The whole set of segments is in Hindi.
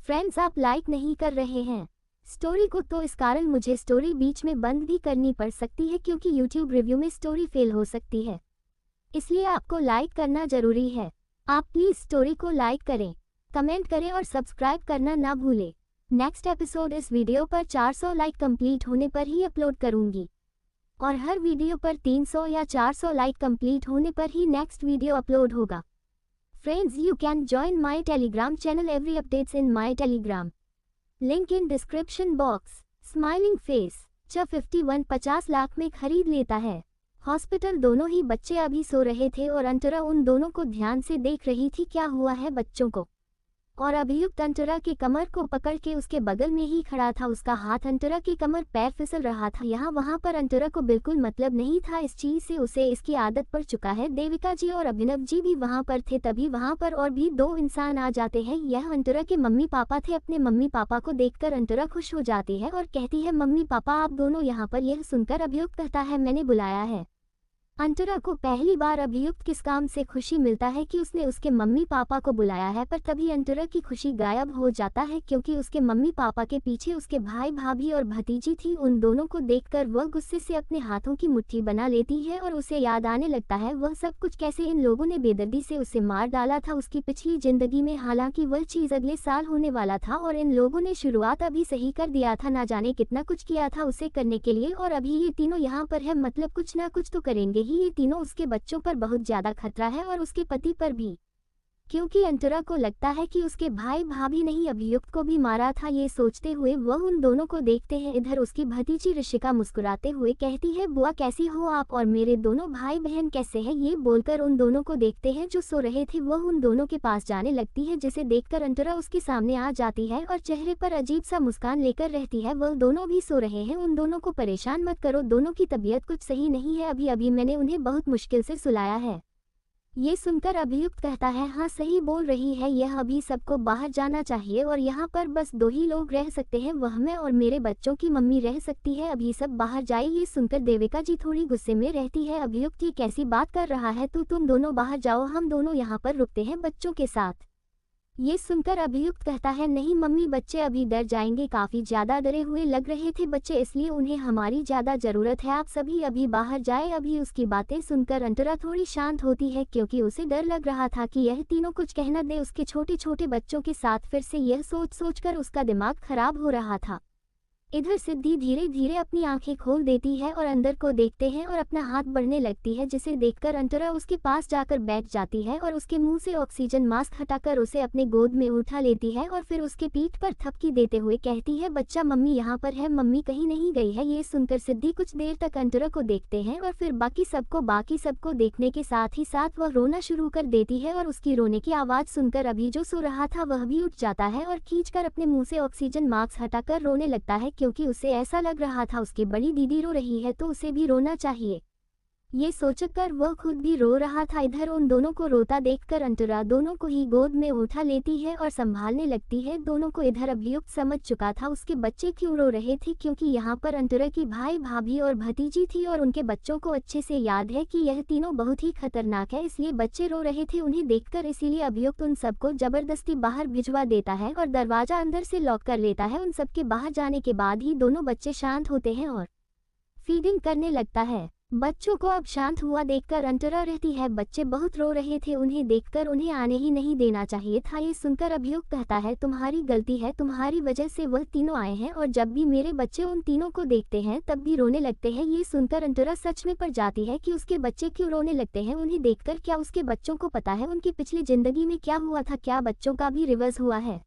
फ्रेंड्स, आप लाइक नहीं कर रहे हैं स्टोरी को, तो इस कारण मुझे स्टोरी बीच में बंद भी करनी पड़ सकती है क्योंकि यूट्यूब रिव्यू में स्टोरी फेल हो सकती है। इसलिए आपको लाइक करना जरूरी है। आप प्लीज स्टोरी को लाइक करें, कमेंट करें और सब्सक्राइब करना ना भूलें। नेक्स्ट एपिसोड इस वीडियो पर 400 लाइक कंप्लीट होने पर ही अपलोड करूंगी और हर वीडियो पर 300 या 400 लाइक कंप्लीट होने पर ही नेक्स्ट वीडियो अपलोड होगा। Friends, you can join my Telegram channel. Every updates in my Telegram. Link in description box. Smiling face. 51 50 lakh में खरीद लेता है। हॉस्पिटल दोनों ही बच्चे अभी सो रहे थे और अंतरा उन दोनों को ध्यान से देख रही थी क्या हुआ है बच्चों को। और अभियुक्त अंतरा के कमर को पकड़ के उसके बगल में ही खड़ा था। उसका हाथ अंतरा की कमर पैर फिसल रहा था। यहाँ वहाँ पर अंतरा को बिल्कुल मतलब नहीं था इस चीज से, उसे इसकी आदत पड़ चुका है। देविका जी और अभिनव जी भी वहाँ पर थे। तभी वहाँ पर और भी दो इंसान आ जाते हैं। यह अंतरा के मम्मी पापा थे। अपने मम्मी पापा को देखकर अंतरा खुश हो जाती है और कहती है, मम्मी पापा आप दोनों यहाँ पर। यह सुनकर अभियुक्त कहता है, मैंने बुलाया है। अंतरा को पहली बार अभियुक्त किस काम से खुशी मिलता है कि उसने उसके मम्मी पापा को बुलाया है, पर तभी अंतरा की खुशी गायब हो जाता है क्योंकि उसके मम्मी पापा के पीछे उसके भाई भाभी और भतीजी थी। उन दोनों को देखकर वह गुस्से से अपने हाथों की मुट्ठी बना लेती है और उसे याद आने लगता है वह सब कुछ, कैसे इन लोगों ने बेदर्दी से उसे मार डाला था उसकी पिछली जिंदगी में। हालांकि वह चीज अगले साल होने वाला था और इन लोगों ने शुरुआत अभी सही कर दिया था। ना जाने कितना कुछ किया था उसे करने के लिए और अभी ये तीनों यहाँ पर है, मतलब कुछ ना कुछ तो करेंगे ही ये तीनों। उसके बच्चों पर बहुत ज्यादा खतरा है और उसके पति पर भी, क्योंकि अंतरा को लगता है कि उसके भाई भाभी नहीं अभियुक्त को भी मारा था। ये सोचते हुए वह उन दोनों को देखते हैं। इधर उसकी भतीजी ऋषिका मुस्कुराते हुए कहती है, बुआ कैसी हो आप और मेरे दोनों भाई बहन कैसे हैं। ये बोलकर उन दोनों को देखते हैं जो सो रहे थे। वह उन दोनों के पास जाने लगती है जिसे देखकर अंतरा उसके सामने आ जाती है और चेहरे पर अजीब सा मुस्कान लेकर रहती है। वह दोनों भी सो रहे हैं। उन दोनों को परेशान मत करो, दोनों की तबीयत कुछ सही नहीं है। अभी अभी मैंने उन्हें बहुत मुश्किल से सुलाया है। ये सुनकर अभियुक्त कहता है, हाँ सही बोल रही है, यह अभी सबको बाहर जाना चाहिए और यहाँ पर बस दो ही लोग रह सकते हैं, वह मैं और मेरे बच्चों की मम्मी रह सकती है। अभी सब बाहर जाए। ये सुनकर देविका जी थोड़ी गुस्से में रहती है। अभियुक्त ये कैसी बात कर रहा है तू, तुम दोनों बाहर जाओ, हम दोनों यहाँ पर रुकते हैं बच्चों के साथ। ये सुनकर अभियुक्त कहता है, नहीं मम्मी बच्चे अभी डर जाएंगे, काफी ज्यादा डरे हुए लग रहे थे बच्चे, इसलिए उन्हें हमारी ज्यादा जरूरत है, आप सभी अभी बाहर जाए। अभी उसकी बातें सुनकर अंतरा थोड़ी शांत होती है क्योंकि उसे डर लग रहा था कि यह तीनों कुछ कहना दे उसके छोटे छोटे बच्चों के साथ। फिर से यह सोच सोचकर उसका दिमाग खराब हो रहा था। इधर सिद्धि धीरे धीरे अपनी आंखें खोल देती है और अंदर को देखते हैं और अपना हाथ बढ़ने लगती है, जिसे देखकर अंतरा उसके पास जाकर बैठ जाती है और उसके मुंह से ऑक्सीजन मास्क हटाकर उसे अपने गोद में उठा लेती है और फिर उसके पीठ पर थपकी देते हुए कहती है, बच्चा मम्मी यहाँ पर है, मम्मी कहीं नहीं गई है। ये सुनकर सिद्धि कुछ देर तक अंतरा को देखते हैं और फिर बाकी सबको देखने के साथ ही साथ वह रोना शुरू कर देती है और उसकी रोने की आवाज सुनकर अभी जो सो रहा था वह भी उठ जाता है और खींचकर अपने मुंह से ऑक्सीजन मास्क हटाकर रोने लगता है क्योंकि उसे ऐसा लग रहा था उसकी बड़ी दीदी रो रही है तो उसे भी रोना चाहिए। ये सोचकर वह खुद भी रो रहा था। इधर उन दोनों को रोता देखकर अंतरा दोनों को ही गोद में उठा लेती है और संभालने लगती है दोनों को। इधर अभियुक्त समझ चुका था उसके बच्चे क्यों रो रहे थे, क्योंकि यहाँ पर अंतरा की भाई भाभी और भतीजी थी और उनके बच्चों को अच्छे से याद है कि यह तीनों बहुत ही खतरनाक है, इसलिए बच्चे रो रहे थे उन्हें देखकर। इसीलिए अभियुक्त उन सबको जबरदस्ती बाहर भिजवा देता है और दरवाजा अंदर से लॉक कर लेता है। उन सबके बाहर जाने के बाद ही दोनों बच्चे शांत होते हैं और फीडिंग करने लगता है। बच्चों को अब शांत हुआ देखकर अंतरा रहती है, बच्चे बहुत रो रहे थे, उन्हें देखकर उन्हें आने ही नहीं देना चाहिए था। ये सुनकर अभियुक्त कहता है, तुम्हारी गलती है, तुम्हारी वजह से वह तीनों आए हैं और जब भी मेरे बच्चे उन तीनों को देखते हैं तब भी रोने लगते हैं। ये सुनकर अंतरा सच में पड़ जाती है कि उसके बच्चे क्यों रोने लगते हैं उन्हें देखकर। क्या उसके बच्चों को पता है उनकी पिछली जिंदगी में क्या हुआ था, क्या बच्चों का भी रिवर्स हुआ है।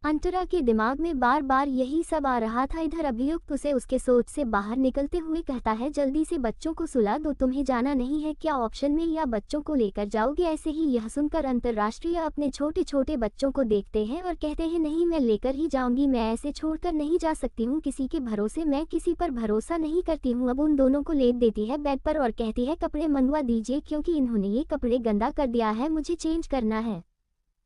अंतरा के दिमाग में बार बार यही सब आ रहा था। इधर अभियुक्त उसे उसके सोच से बाहर निकलते हुए कहता है, जल्दी से बच्चों को सुला दो, तुम्हें जाना नहीं है क्या ऑप्शन में, या बच्चों को लेकर जाओगे ऐसे ही। यह सुनकर अंतर्राष्ट्रीय अपने छोटे छोटे बच्चों को देखते हैं और कहते हैं, नहीं मैं लेकर ही जाऊंगी, मैं ऐसे छोड़कर नहीं जा सकती हूँ किसी के भरोसे, मैं किसी पर भरोसा नहीं करती हूँ। अब उन दोनों को लेट देती है बेड पर और कहती है, कपड़े मंगवा दीजिए क्योंकि इन्होंने ये कपड़े गंदा कर दिया है, मुझे चेंज करना है।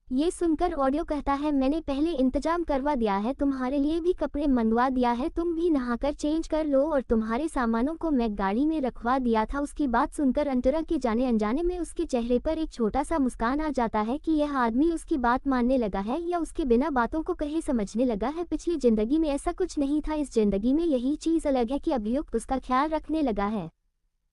ये सुनकर ऑडियो कहता है, मैंने पहले इंतजाम करवा दिया है, तुम्हारे लिए भी कपड़े मंगवा दिया है, तुम भी नहाकर चेंज कर लो और तुम्हारे सामानों को मैं गाड़ी में रखवा दिया था। उसकी बात सुनकर अंतरा के जाने अनजाने में उसके चेहरे पर एक छोटा सा मुस्कान आ जाता है कि यह आदमी उसकी बात मानने लगा है या उसके बिना बातों को कहे समझने लगा है। पिछली जिंदगी में ऐसा कुछ नहीं था, इस जिंदगी में यही चीज अलग है कि अभियुक्त उसका ख्याल रखने लगा है।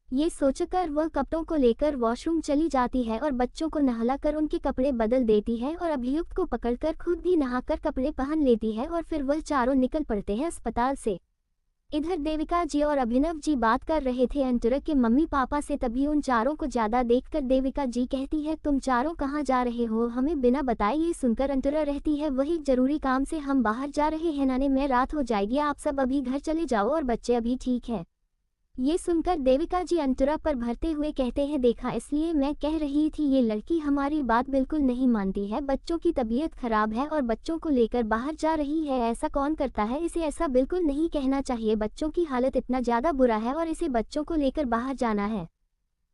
ये सोचकर वह कपड़ों को लेकर वॉशरूम चली जाती है और बच्चों को नहलाकर उनके कपड़े बदल देती है और अभियुक्त को पकड़कर खुद भी नहाकर कपड़े पहन लेती है और फिर वह चारों निकल पड़ते हैं अस्पताल से। इधर देविका जी और अभिनव जी बात कर रहे थे अंतरा के मम्मी पापा से, तभी उन चारों को ज्यादा देखकर देविका जी कहती है, तुम चारों कहाँ जा रहे हो, हमें बिना बताए। ये सुनकर अंतरा रहती है, वही जरूरी काम से हम बाहर जा रहे हैं नाने, मैं रात हो जाएगी, आप सब अभी घर चले जाओ और बच्चे अभी ठीक है। ये सुनकर देविका जी अंतरा पर भरते हुए कहते हैं, देखा इसलिए मैं कह रही थी ये लड़की हमारी बात बिल्कुल नहीं मानती है, बच्चों की तबीयत खराब है और बच्चों को लेकर बाहर जा रही है, ऐसा कौन करता है, इसे ऐसा बिल्कुल नहीं कहना चाहिए, बच्चों की हालत इतना ज़्यादा बुरा है और इसे बच्चों को लेकर बाहर जाना है।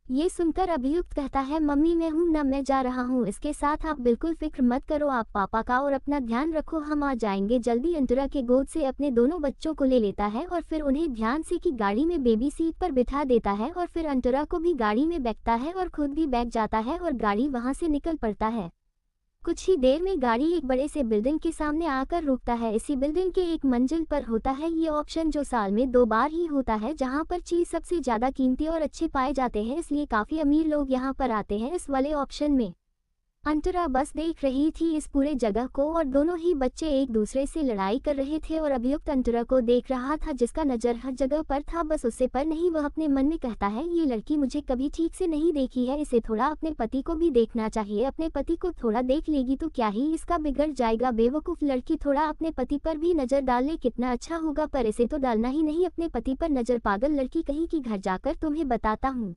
ये सुनकर अभियुक्त कहता है, मम्मी मैं हूं ना, मैं जा रहा हूं, इसके साथ आप बिल्कुल फिक्र मत करो, आप पापा का और अपना ध्यान रखो, हम आ जाएंगे जल्दी। अंतरा के गोद से अपने दोनों बच्चों को ले लेता है और फिर उन्हें ध्यान से की गाड़ी में बेबी सीट पर बिठा देता है और फिर अंतरा को भी गाड़ी में बैठता है और खुद भी बैठ जाता है और गाड़ी वहां से निकल पड़ता है। कुछ ही देर में गाड़ी एक बड़े से बिल्डिंग के सामने आकर रुकता है। इसी बिल्डिंग के एक मंजिल पर होता है ये ऑप्शन जो साल में 2 बार ही होता है, जहां पर चीज सबसे ज्यादा कीमती और अच्छे पाए जाते हैं, इसलिए काफी अमीर लोग यहां पर आते हैं इस वाले ऑप्शन में। अंतरा बस देख रही थी इस पूरे जगह को और दोनों ही बच्चे एक दूसरे से लड़ाई कर रहे थे और अभियुक्त अंतरा को देख रहा था, जिसका नजर हर जगह पर था, बस उससे पर नहीं। वह अपने मन में कहता है, ये लड़की मुझे कभी ठीक से नहीं देखी है, इसे थोड़ा अपने पति को भी देखना चाहिए, अपने पति को थोड़ा देख लेगी तो क्या ही इसका बिगड़ जाएगा, बेवकूफ लड़की, थोड़ा अपने पति पर भी नजर डाल ले कितना अच्छा होगा, पर इसे तो डालना ही नहीं अपने पति पर नजर, पागल लड़की कहीं की, घर जाकर तुम्हें बताता हूँ।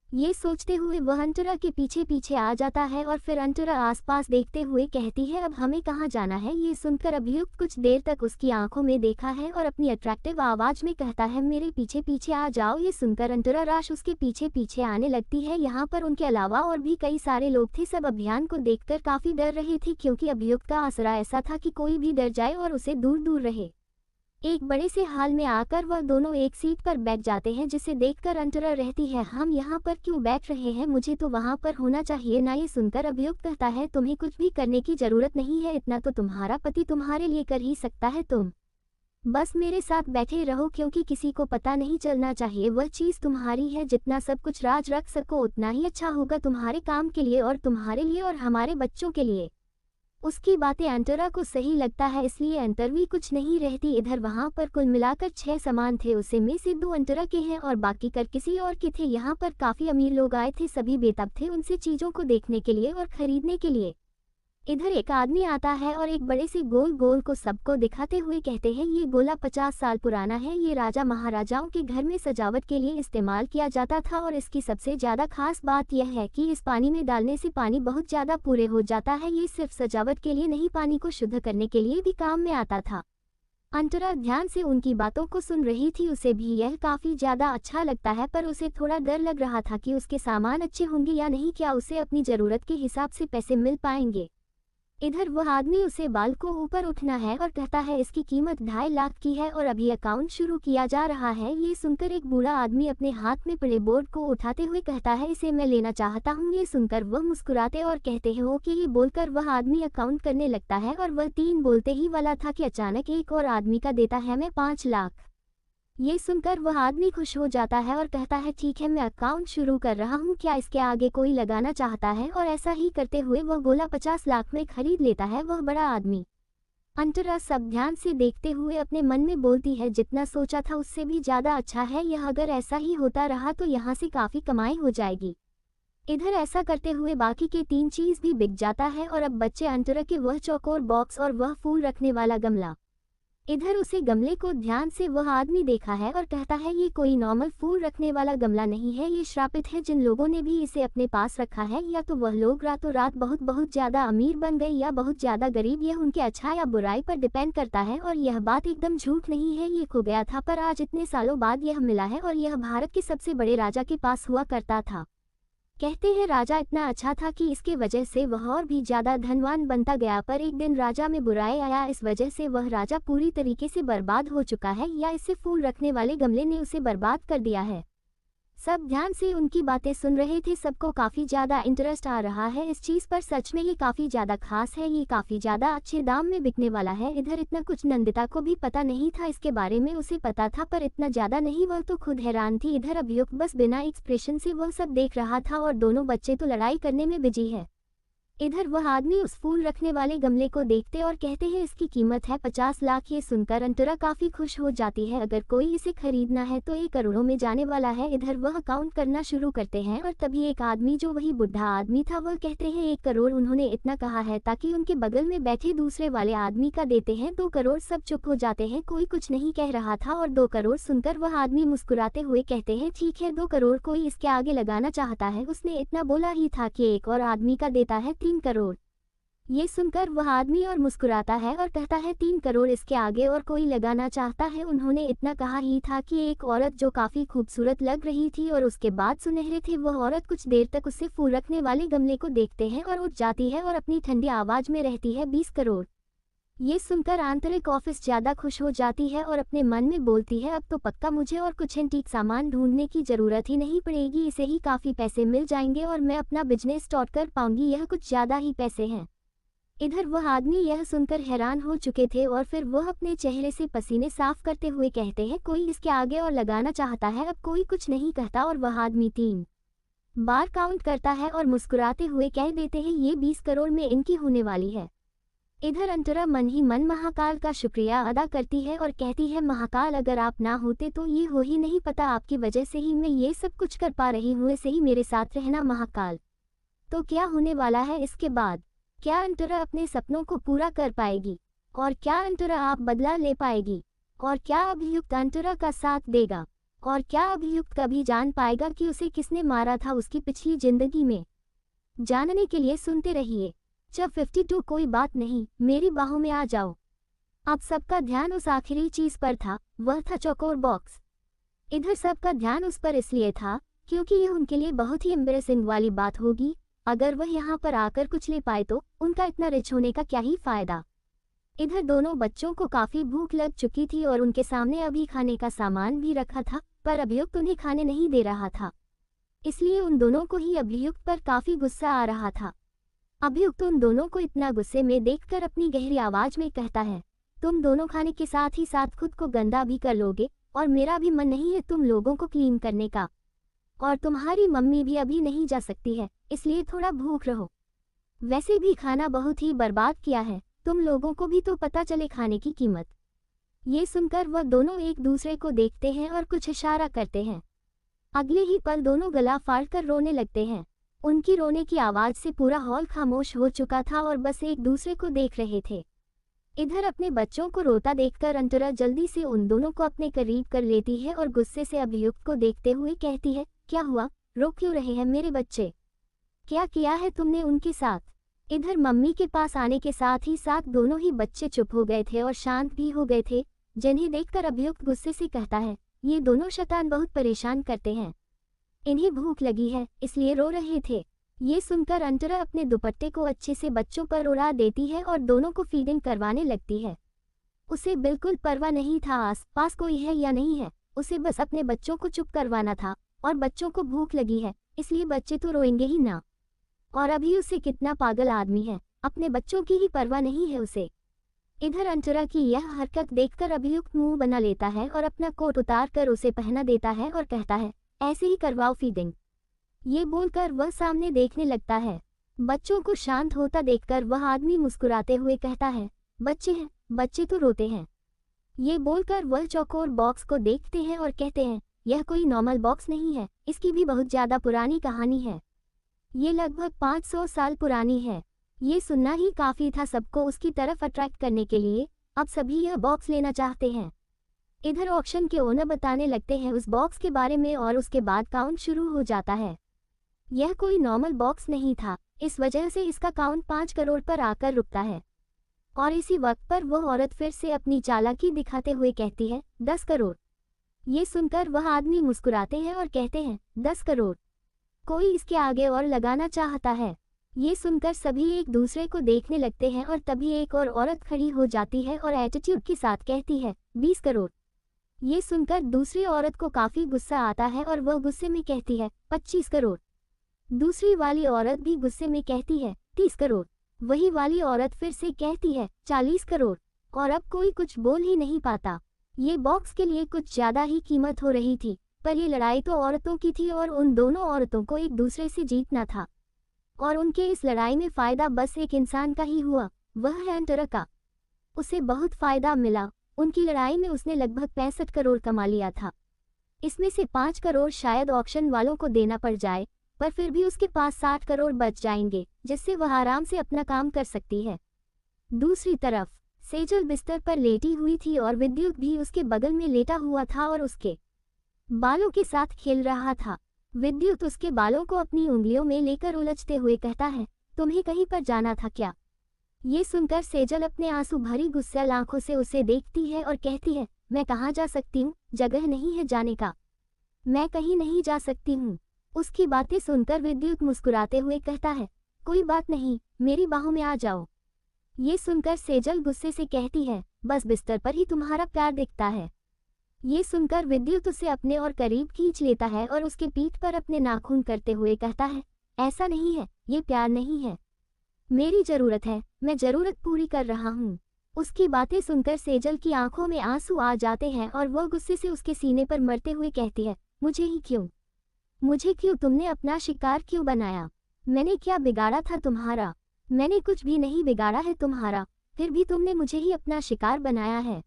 ये सोचते हुए वह अंतरा के पीछे पीछे आ जाता है और फिर अंतरा आसपास देखते हुए कहती है, अब हमें कहाँ जाना है। ये सुनकर अभियुक्त कुछ देर तक उसकी आंखों में देखा है और अपनी अट्रैक्टिव आवाज में कहता है, मेरे पीछे पीछे आ जाओ। ये सुनकर अंतरा राश उसके पीछे पीछे आने लगती है। यहाँ पर उनके अलावा और भी कई सारे लोग थे, सब अभियान को देखकर काफी डर रहे थे, क्योंकि अभियुक्त का आसरा ऐसा था कि कोई भी डर जाए और उसे दूर दूर रहे। एक बड़े से हाल में आकर वह दोनों एक सीट पर बैठ जाते हैं, जिसे देखकर अंतरा रहती है, हम यहाँ पर क्यों बैठ रहे हैं, मुझे तो वहाँ पर होना चाहिए ना। ये सुनकर अभियुक्त कहता है, तुम्हें कुछ भी करने की जरूरत नहीं है, इतना तो तुम्हारा पति तुम्हारे लिए कर ही सकता है, तुम बस मेरे साथ बैठे रहो, क्योंकि किसी को पता नहीं चलना चाहिए, वह चीज़ तुम्हारी है, जितना सब कुछ राज रख सको उतना ही अच्छा होगा तुम्हारे काम के लिए और तुम्हारे लिए और हमारे बच्चों के लिए। उसकी बातें अंतरा को सही लगता है, इसलिए अंतरवी कुछ नहीं रहती। इधर वहां पर कुल मिलाकर 6 सामान थे, उसे में से 2 अंतरा के हैं और बाकी कर किसी और के थे। यहाँ पर काफी अमीर लोग आए थे, सभी बेताब थे उनसे चीजों को देखने के लिए और खरीदने के लिए। इधर एक आदमी आता है और एक बड़े से गोल गोल को सबको दिखाते हुए कहते हैं, ये गोला 50 साल पुराना है, ये राजा महाराजाओं के घर में सजावट के लिए इस्तेमाल किया जाता था और इसकी सबसे ज्यादा खास बात यह है कि इस पानी में डालने से पानी बहुत ज्यादा पूरे हो जाता है। ये सिर्फ सजावट के लिए नहीं, पानी को शुद्ध करने के लिए भी काम में आता था। अंतरा ध्यान से उनकी बातों को सुन रही थी, उसे भी यह काफी ज्यादा अच्छा लगता है, पर उसे थोड़ा डर लग रहा था कि उसके सामान अच्छे होंगे या नहीं, क्या उसे अपनी जरूरत के हिसाब से पैसे मिल पाएंगे। इधर वह आदमी उसे बाल को ऊपर उठना है और कहता है, इसकी कीमत 2.5 लाख की है और अभी अकाउंट शुरू किया जा रहा है। ये सुनकर एक बूढ़ा आदमी अपने हाथ में पड़े बोर्ड को उठाते हुए कहता है, इसे मैं लेना चाहता हूँ। ये सुनकर वह मुस्कुराते और कहते हैं ओके। ये बोलकर वह आदमी अकाउंट करने लगता है और वह 3 बोलते ही वाला था कि अचानक एक और आदमी का देता है, मैं 5 लाख। ये सुनकर वह आदमी खुश हो जाता है और कहता है, ठीक है मैं अकाउंट शुरू कर रहा हूँ, क्या इसके आगे कोई लगाना चाहता है। और ऐसा ही करते हुए वह गोला 50 लाख में खरीद लेता है वह बड़ा आदमी। अंतरा सब ध्यान से देखते हुए अपने मन में बोलती है, जितना सोचा था उससे भी ज्यादा अच्छा है यह, अगर ऐसा ही होता रहा तो यहाँ से काफी कमाई हो जाएगी। इधर ऐसा करते हुए बाकी के 3 चीज भी बिक जाता है और अब बच्चे अंतरा के वह चौकोर बॉक्स और वह फूल रखने वाला गमला। इधर उसे गमले को ध्यान से वह आदमी देखा है और कहता है, ये कोई नॉर्मल फूल रखने वाला गमला नहीं है, ये श्रापित है। जिन लोगों ने भी इसे अपने पास रखा है या तो वह लोग रातों रात बहुत ज्यादा अमीर बन गए या बहुत ज्यादा गरीब, यह उनके अच्छा या बुराई पर डिपेंड करता है। और यह बात एकदम झूठ नहीं है, ये खो गया था पर आज इतने सालों बाद यह मिला है और यह भारत के सबसे बड़े राजा के पास हुआ करता था। कहते हैं राजा इतना अच्छा था कि इसके वजह से वह और भी ज्यादा धनवान बनता गया, पर एक दिन राजा में बुराई आया। इस वजह से वह राजा पूरी तरीके से बर्बाद हो चुका है, या इससे फूल रखने वाले गमले ने उसे बर्बाद कर दिया है। सब ध्यान से उनकी बातें सुन रहे थे। सबको काफ़ी ज़्यादा इंटरेस्ट आ रहा है इस चीज़ पर। सच में ये काफ़ी ज़्यादा खास है, ये काफ़ी ज़्यादा अच्छे दाम में बिकने वाला है। इधर इतना कुछ नंदिता को भी पता नहीं था इसके बारे में, उसे पता था पर इतना ज़्यादा नहीं। वह तो खुद हैरान थी। इधर अभियुक्त बस बिना एक्सप्रेशन से वह सब देख रहा था और दोनों बच्चे तो लड़ाई करने में बिजी है। इधर वह आदमी उस फूल रखने वाले गमले को देखते और कहते हैं इसकी कीमत है 50 लाख। ये सुनकर अंतरा काफ़ी खुश हो जाती है। अगर कोई इसे खरीदना है तो ये करोड़ों में जाने वाला है। इधर वह काउंट करना शुरू करते हैं और तभी एक आदमी, जो वही बुढ़ा आदमी था, वह कहते हैं 1 करोड़। उन्होंने इतना कहा है ताकि उनके बगल में बैठे दूसरे वाले आदमी का देते हैं 2 करोड़। सब चुप हो जाते हैं, कोई कुछ नहीं कह रहा था। और 2 करोड़ सुनकर वह आदमी मुस्कुराते हुए कहते हैं ठीक है 2 करोड़, कोई इसके आगे लगाना चाहता है। उसने इतना बोला ही था कि एक और आदमी का देता है 3 करोड़। ये सुनकर वह आदमी और मुस्कुराता है और कहता है 3 करोड़ इसके आगे और कोई लगाना चाहता है। उन्होंने इतना कहा ही था कि एक औरत जो काफ़ी खूबसूरत लग रही थी और उसके बाद सुनहरे थे, वह औरत कुछ देर तक उससे फूल रखने वाले गमले को देखते हैं और उठ जाती है और अपनी ठंडी आवाज़ में रहती है 20 करोड़। ये सुनकर आंतरिक ऑफिस ज़्यादा खुश हो जाती है और अपने मन में बोलती है अब तो पक्का मुझे और कुछ एंटीक सामान ढूंढने की ज़रूरत ही नहीं पड़ेगी, इसे ही काफ़ी पैसे मिल जाएंगे और मैं अपना बिजनेस स्टार्ट कर पाऊंगी। यह कुछ ज़्यादा ही पैसे हैं। इधर वह आदमी यह सुनकर हैरान हो चुके थे और फिर वह अपने चेहरे से पसीने साफ करते हुए कहते हैं कोई इसके आगे और लगाना चाहता है। अब कोई कुछ नहीं कहता और वह आदमी 3 बार काउंट करता है और मुस्कुराते हुए कह देते हैं ये 20 करोड़ में इनकी होने वाली है। इधर अंतरा मन ही मन महाकाल का शुक्रिया अदा करती है और कहती है महाकाल अगर आप ना होते तो ये हो ही नहीं पता, आपकी वजह से ही मैं ये सब कुछ कर पा रही हूँ, ऐसे ही मेरे साथ रहना महाकाल। तो क्या होने वाला है इसके बाद? क्या अंतरा अपने सपनों को पूरा कर पाएगी? और क्या अंतरा आप बदला ले पाएगी? और क्या अभियुक्त अंतरा का साथ देगा? और क्या अभियुक्त कभी जान पाएगा कि उसे किसने मारा था उसकी पिछली जिंदगी में? जानने के लिए सुनते रहिए जब 52। कोई बात नहीं, मेरी बाहों में आ जाओ। अब सबका ध्यान उस आखिरी चीज पर था, वह था चौकोर बॉक्स। इधर सबका ध्यान उस पर इसलिए था क्योंकि यह उनके लिए बहुत ही एम्बेरसिंग वाली बात होगी। अगर वह यहाँ पर आकर कुछ ले पाए तो उनका इतना रिच होने का क्या ही फायदा। इधर दोनों बच्चों को काफी भूख लग चुकी थी और उनके सामने अभी खाने का सामान भी रखा था, पर अभियुक्त उन्हें खाने नहीं दे रहा था। इसलिए उन दोनों को ही अभियुक्त पर काफी गुस्सा आ रहा था। अभियुक्त उन दोनों को इतना गुस्से में देखकर अपनी गहरी आवाज में कहता है तुम दोनों खाने के साथ ही साथ खुद को गंदा भी कर लोगे और मेरा भी मन नहीं है तुम लोगों को क्लीन करने का, और तुम्हारी मम्मी भी अभी नहीं जा सकती है, इसलिए थोड़ा भूख रहो। वैसे भी खाना बहुत ही बर्बाद किया है, तुम लोगों को भी तो पता चले खाने की कीमत। ये सुनकर वह दोनों एक दूसरे को देखते हैं और कुछ इशारा करते हैं। अगले ही पल दोनों गला फाड़कर रोने लगते हैं। उनकी रोने की आवाज़ से पूरा हॉल खामोश हो चुका था और बस एक दूसरे को देख रहे थे। इधर अपने बच्चों को रोता देखकर अंतरा जल्दी से उन दोनों को अपने करीब कर लेती है और गुस्से से अभियुक्त को देखते हुए कहती है क्या हुआ, रो क्यों रहे हैं मेरे बच्चे? क्या किया है तुमने उनके साथ? इधर मम्मी के पास आने के साथ ही साथ दोनों ही बच्चे चुप हो गए थे और शांत भी हो गए थे, जिन्हें देखकर अभियुक्त गुस्से से कहता है ये दोनों शैतान बहुत परेशान करते हैं, इन्हें भूख लगी है इसलिए रो रहे थे। ये सुनकर अंतरा अपने दुपट्टे को अच्छे से बच्चों पर उड़ा देती है और दोनों को फीडिंग करवाने लगती है। उसे बिल्कुल परवाह नहीं था आस पास कोई है या नहीं है, उसे बस अपने बच्चों को चुप करवाना था। और बच्चों को भूख लगी है इसलिए बच्चे तो रोएंगे ही ना। और अभी उसे कितना पागल आदमी है, अपने बच्चों की ही परवाह नहीं है उसे। इधर अंतरा की यह हरकत देखकर अभियुक्त मुंह बना लेता है और अपना कोट उतार कर उसे पहना देता है और कहता है ऐसे ही करवाओ फीडिंग। ये बोलकर वह सामने देखने लगता है। बच्चों को शांत होता देखकर वह आदमी मुस्कुराते हुए कहता है बच्चे हैं, बच्चे तो रोते हैं। ये बोलकर वह चौकोर बॉक्स को देखते हैं और कहते हैं यह कोई नॉर्मल बॉक्स नहीं है, इसकी भी बहुत ज़्यादा पुरानी कहानी है, ये लगभग 500 साल पुरानी है। ये सुनना ही काफ़ी था सबको उसकी तरफ अट्रैक्ट करने के लिए। अब सभी यह बॉक्स लेना चाहते हैं। इधर ऑक्शन के ओनर बताने लगते हैं उस बॉक्स के बारे में और उसके बाद काउंट शुरू हो जाता है। यह कोई नॉर्मल बॉक्स नहीं था, इस वजह से इसका काउंट 5 करोड़ पर आकर रुकता है। और इसी वक्त पर वह औरत फिर से अपनी चालाकी दिखाते हुए कहती है 10 करोड़। ये सुनकर वह आदमी मुस्कुराते हैं और कहते हैं 10 करोड़। कोई इसके आगे और लगाना चाहता है। ये सुनकर सभी एक दूसरे को देखने लगते हैं और तभी एक और औरत खड़ी हो जाती है और एटीट्यूड के साथ कहती है 20 करोड़। ये सुनकर दूसरी औरत को काफी गुस्सा आता है और वह गुस्से में कहती है 25 करोड़। दूसरी वाली औरत भी गुस्से में कहती है 30 करोड़। वही वाली औरत फिर से कहती है 40 करोड़। और अब कोई कुछ बोल ही नहीं पाता। ये बॉक्स के लिए कुछ ज्यादा ही कीमत हो रही थी, पर ये लड़ाई तो औरतों की थी और उन दोनों औरतों को एक दूसरे से जीतना था। और उनके इस लड़ाई में फायदा बस एक इंसान का ही हुआ, वह है अंतरा का। उसे बहुत फायदा मिला। उनकी लड़ाई में उसने लगभग 65 करोड़ कमा लिया था। इसमें से 5 करोड़ शायद ऑक्शन वालों को देना पड़ जाए, पर फिर भी उसके पास 60 करोड़ बच जाएंगे, जिससे वह आराम से अपना काम कर सकती है। दूसरी तरफ सेजल बिस्तर पर लेटी हुई थी और विद्युत भी उसके बगल में लेटा हुआ था और उसके बालों के साथ खेल रहा था। विद्युत उसके बालों को अपनी उंगलियों में लेकर उलझते हुए कहता है, तुम्हें कहीं पर जाना था क्या? ये सुनकर सेजल अपने आंसू भरी गुस्सैल आंखों से उसे देखती है और कहती है, मैं कहाँ जा सकती हूँ, जगह नहीं है जाने का। मैं कहीं नहीं जा सकती हूँ। उसकी बातें सुनकर विद्युत मुस्कुराते हुए कहता है, कोई बात नहीं, मेरी बाहों में आ जाओ। ये सुनकर सेजल गुस्से से कहती है, बस बिस्तर पर ही तुम्हारा प्यार दिखता है। ये सुनकर विद्युत उसे अपने और करीब खींच लेता है और उसके पीठ पर अपने नाखून करते हुए कहता है, ऐसा नहीं है, ये प्यार नहीं है, मेरी जरूरत है, मैं जरूरत पूरी कर रहा हूँ। उसकी बातें सुनकर सेजल की आंखों में आंसू आ जाते हैं और वह गुस्से से उसके सीने पर मरते हुए कहती है, मुझे ही क्यों? मुझे क्यों? तुमने अपना शिकार क्यों बनाया? मैंने क्या बिगाड़ा था तुम्हारा? मैंने कुछ भी नहीं बिगाड़ा है तुम्हारा, फिर भी तुमने मुझे ही अपना शिकार बनाया है।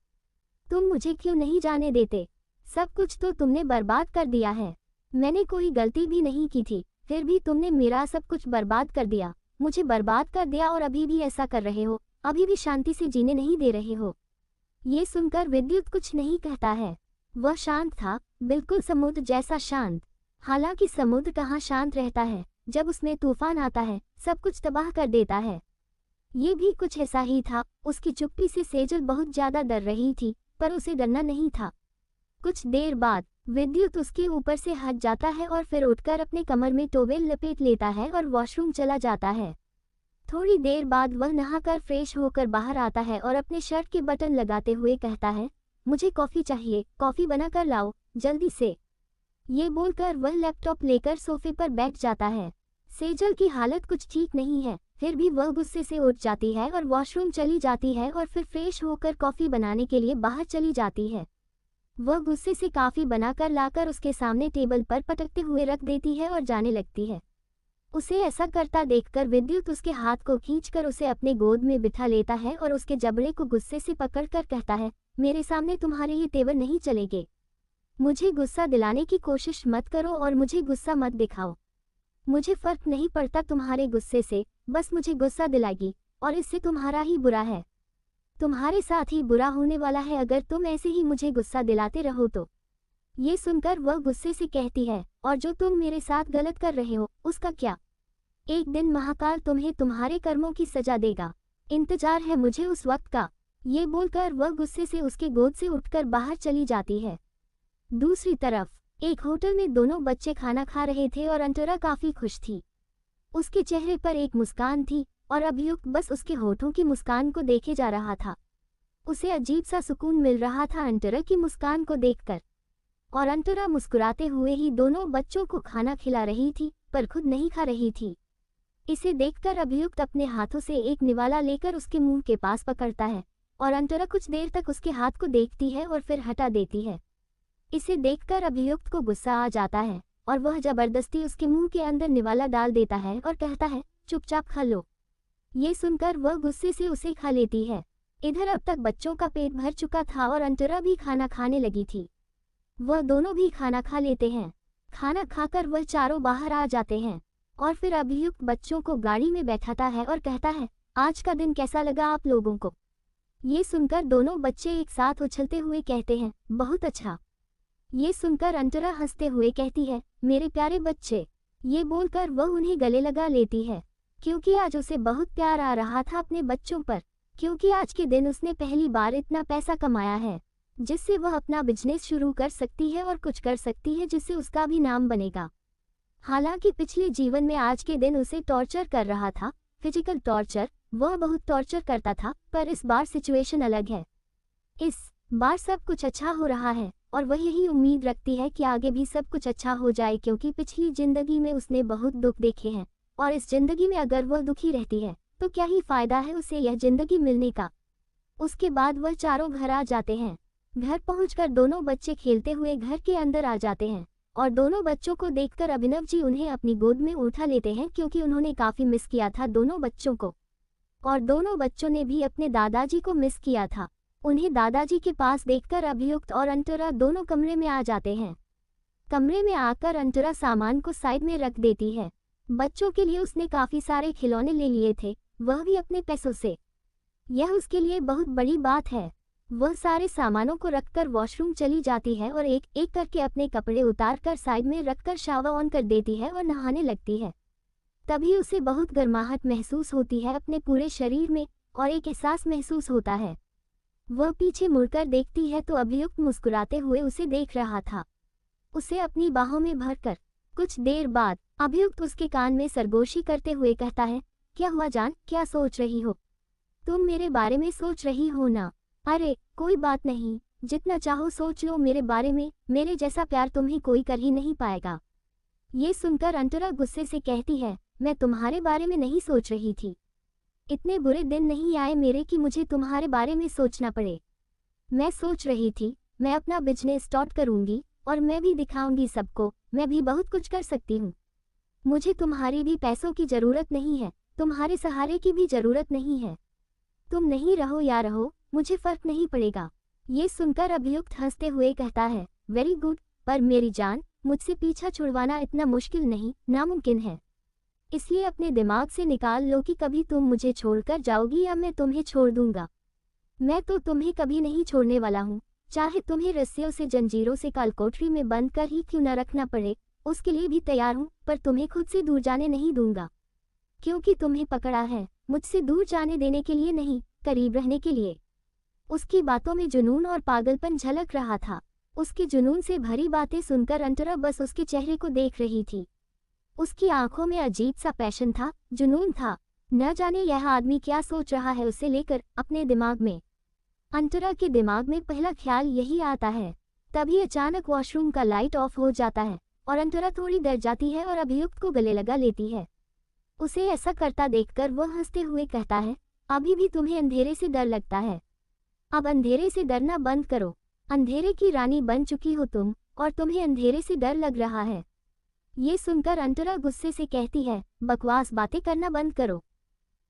तुम मुझे क्यों नहीं जाने देते? सब कुछ तो तुमने बर्बाद कर दिया है। मैंने कोई गलती भी नहीं की थी, फिर भी तुमने मेरा सब कुछ बर्बाद कर दिया, मुझे बर्बाद कर दिया और अभी भी ऐसा कर रहे हो, अभी भी शांति से जीने नहीं दे रहे हो। ये सुनकर विद्युत कुछ नहीं कहता है। वह शांत था, बिल्कुल समुद्र जैसा शांत। हालांकि समुद्र कहाँ शांत रहता है, जब उसमें तूफान आता है, सब कुछ तबाह कर देता है। ये भी कुछ ऐसा ही था। उसकी चुप्पी से सेजल बहुत ज्यादा डर रही थी, पर उसे डरना नहीं था। कुछ देर बाद विद्युत उसके ऊपर से हट जाता है और फिर उठकर अपने कमर में टोवेल लपेट लेता है और वॉशरूम चला जाता है। थोड़ी देर बाद वह नहाकर फ्रेश होकर बाहर आता है और अपने शर्ट के बटन लगाते हुए कहता है, मुझे कॉफी चाहिए, कॉफी बनाकर लाओ, जल्दी से। ये बोलकर वह लैपटॉप लेकर सोफे पर बैठ जाता है। सेजल की हालत कुछ ठीक नहीं है, फिर भी वह गुस्से से उठ जाती है और वॉशरूम चली जाती है और फिर फ्रेश होकर कॉफी बनाने के लिए बाहर चली जाती है। वह गुस्से से कॉफी बनाकर लाकर उसके सामने टेबल पर पटकते हुए रख देती है और जाने लगती है। उसे ऐसा करता देखकर विद्युत उसके हाथ को खींचकर उसे अपने गोद में बिठा लेता है और उसके जबड़े को गुस्से से पकड़कर कहता है, मेरे सामने तुम्हारे ये तेवर नहीं चलेंगे। मुझे गुस्सा दिलाने की कोशिश मत करो और मुझे गुस्सा मत दिखाओ। मुझे फर्क नहीं पड़ता तुम्हारे गुस्से से, बस मुझे गुस्सा दिलाएगी और इससे तुम्हारा ही बुरा है। तुम्हारे साथ ही बुरा होने वाला है अगर तुम ऐसे ही मुझे गुस्सा दिलाते रहो तो। ये सुनकर वह गुस्से से कहती है, और जो तुम मेरे साथ गलत कर रहे हो उसका क्या? एक दिन महाकाल तुम्हें तुम्हारे कर्मों की सजा देगा, इंतजार है मुझे उस वक्त का। ये बोलकर वह गुस्से से उसके गोद से उठकर बाहर चली जाती है। दूसरी तरफ एक होटल में दोनों बच्चे खाना खा रहे थे और अंतरा काफी खुश थी। उसके चेहरे पर एक मुस्कान थी और अभियुक्त बस उसके होठों की मुस्कान को देखे जा रहा था। उसे अजीब सा सुकून मिल रहा था अंतरा की मुस्कान को देखकर। और अंतरा मुस्कुराते हुए ही दोनों बच्चों को खाना खिला रही थी, पर खुद नहीं खा रही थी। इसे देखकर अभियुक्त अपने हाथों से एक निवाला लेकर उसके मुंह के पास पकड़ता है और अंतरा कुछ देर तक उसके हाथ को देखती है और फिर हटा देती है। इसे देखकर अभियुक्त को गुस्सा आ जाता है और वह जबरदस्ती उसके मुंह के अंदर निवाला डाल देता है और कहता है, चुपचाप खा लो। ये सुनकर वह गुस्से से उसे खा लेती है। इधर अब तक बच्चों का पेट भर चुका था और अंतरा भी खाना खाने लगी थी। वह दोनों भी खाना खा लेते हैं। खाना खाकर वह चारों बाहर आ जाते हैं और फिर अभियुक्त बच्चों को गाड़ी में बैठाता है और कहता है, आज का दिन कैसा लगा आप लोगों को? ये सुनकर दोनों बच्चे एक साथ उछलते हुए कहते हैं, बहुत अच्छा। ये सुनकर अंतरा हंसते हुए कहती है, मेरे प्यारे बच्चे। ये बोलकर वह उन्हें गले लगा लेती है, क्योंकि आज उसे बहुत प्यार आ रहा था अपने बच्चों पर, क्योंकि आज के दिन उसने पहली बार इतना पैसा कमाया है जिससे वह अपना बिजनेस शुरू कर सकती है और कुछ कर सकती है जिससे उसका भी नाम बनेगा। हालांकि पिछले जीवन में आज के दिन उसे टॉर्चर कर रहा था, फिजिकल टॉर्चर। वह बहुत टॉर्चर करता था, पर इस बार सिचुएशन अलग है। इस बार सब कुछ अच्छा हो रहा है और वह यही उम्मीद रखती है कि आगे भी सब कुछ अच्छा हो जाए, क्योंकि पिछली जिंदगी में उसने बहुत दुख देखे हैं और इस जिंदगी में अगर वह दुखी रहती है तो क्या ही फायदा है उसे यह जिंदगी मिलने का। उसके बाद वह चारों घर आ जाते हैं। घर पहुंचकर दोनों बच्चे खेलते हुए घर के अंदर आ जाते हैं और दोनों बच्चों को देखकर अभिनव जी उन्हें अपनी गोद में उठा लेते हैं, क्योंकि उन्होंने काफी मिस किया था दोनों बच्चों को और दोनों बच्चों ने भी अपने दादाजी को मिस किया था। उन्हें दादाजी के पास देखकर अभियुक्त और अंतरा दोनों कमरे में आ जाते हैं। कमरे में आकर अंतरा सामान को साइड में रख देती है। बच्चों के लिए उसने काफी सारे खिलौने ले लिए थे, वह भी अपने पैसों से। यह उसके लिए बहुत बड़ी बात है। वह सारे सामानों को रखकर वॉशरूम चली जाती है और एक एक करके अपने कपड़े उतारकर साइड में रखकर शावर ऑन कर देती है और नहाने लगती है। तभी उसे बहुत गर्माहट महसूस होती है अपने पूरे शरीर में और एक एहसास महसूस होता है। वह पीछे मुड़कर देखती है तो अभियुक्त मुस्कुराते हुए उसे देख रहा था, उसे अपनी बाहों में भरकर। कुछ देर बाद अभियुक्त उसके कान में सरगोशी करते हुए कहता है, क्या हुआ जान, क्या सोच रही हो? तुम मेरे बारे में सोच रही हो ना? अरे कोई बात नहीं, जितना चाहो सोच लो मेरे बारे में, मेरे जैसा प्यार तुम्हें कोई कर ही नहीं पाएगा। ये सुनकर अंतरा गुस्से से कहती है, मैं तुम्हारे बारे में नहीं सोच रही थी। इतने बुरे दिन नहीं आए मेरे कि मुझे तुम्हारे बारे में सोचना पड़े। मैं सोच रही थी मैं अपना बिजनेस स्टार्ट करूंगी और मैं भी दिखाऊंगी सबको मैं भी बहुत कुछ कर सकती हूँ। मुझे तुम्हारी भी पैसों की जरूरत नहीं है, तुम्हारे सहारे की भी जरूरत नहीं है। तुम नहीं रहो या रहो, मुझे फर्क नहीं पड़ेगा। ये सुनकर अभियुक्त हंसते हुए कहता है, वेरी गुड, पर मेरी जान, मुझसे पीछा छुड़वाना इतना मुश्किल नहीं, नामुमकिन है। इसलिए अपने दिमाग से निकाल लो कि कभी तुम मुझे छोड़कर जाओगी या मैं तुम्हें छोड़ दूंगा। मैं तो तुम्हें कभी नहीं छोड़ने वाला हूँ, चाहे तुम्हें रस्सियों से जंजीरों से कालकोठरी में बंद कर ही क्यों न रखना पड़े, उसके लिए भी तैयार हूँ, पर तुम्हें खुद से दूर जाने नहीं दूंगा। क्योंकि तुम्हें पकड़ा है मुझसे दूर जाने देने के लिए नहीं, करीब रहने के लिए। उसकी बातों में जुनून और पागलपन झलक रहा था। उसके जुनून से भरी बातें सुनकर अंतरा बस उसके चेहरे को देख रही थी। उसकी आंखों में अजीब सा पैशन था, जुनून था। न जाने यह आदमी क्या सोच रहा है उसे लेकर अपने दिमाग में। अंतरा के दिमाग में पहला ख्याल यही आता है। तभी अचानक वॉशरूम का लाइट ऑफ हो जाता है और अंतरा थोड़ी डर जाती है और अभियुक्त को गले लगा लेती है। उसे ऐसा करता देखकर वह हंसते हुए कहता है, अभी भी तुम्हें अंधेरे से डर लगता है? अब अंधेरे से डरना बंद करो। अंधेरे की रानी बन चुकी हो तुम और तुम्हें अंधेरे से डर लग रहा है। ये सुनकर अंतरा गुस्से से कहती है, बकवास बातें करना बंद करो।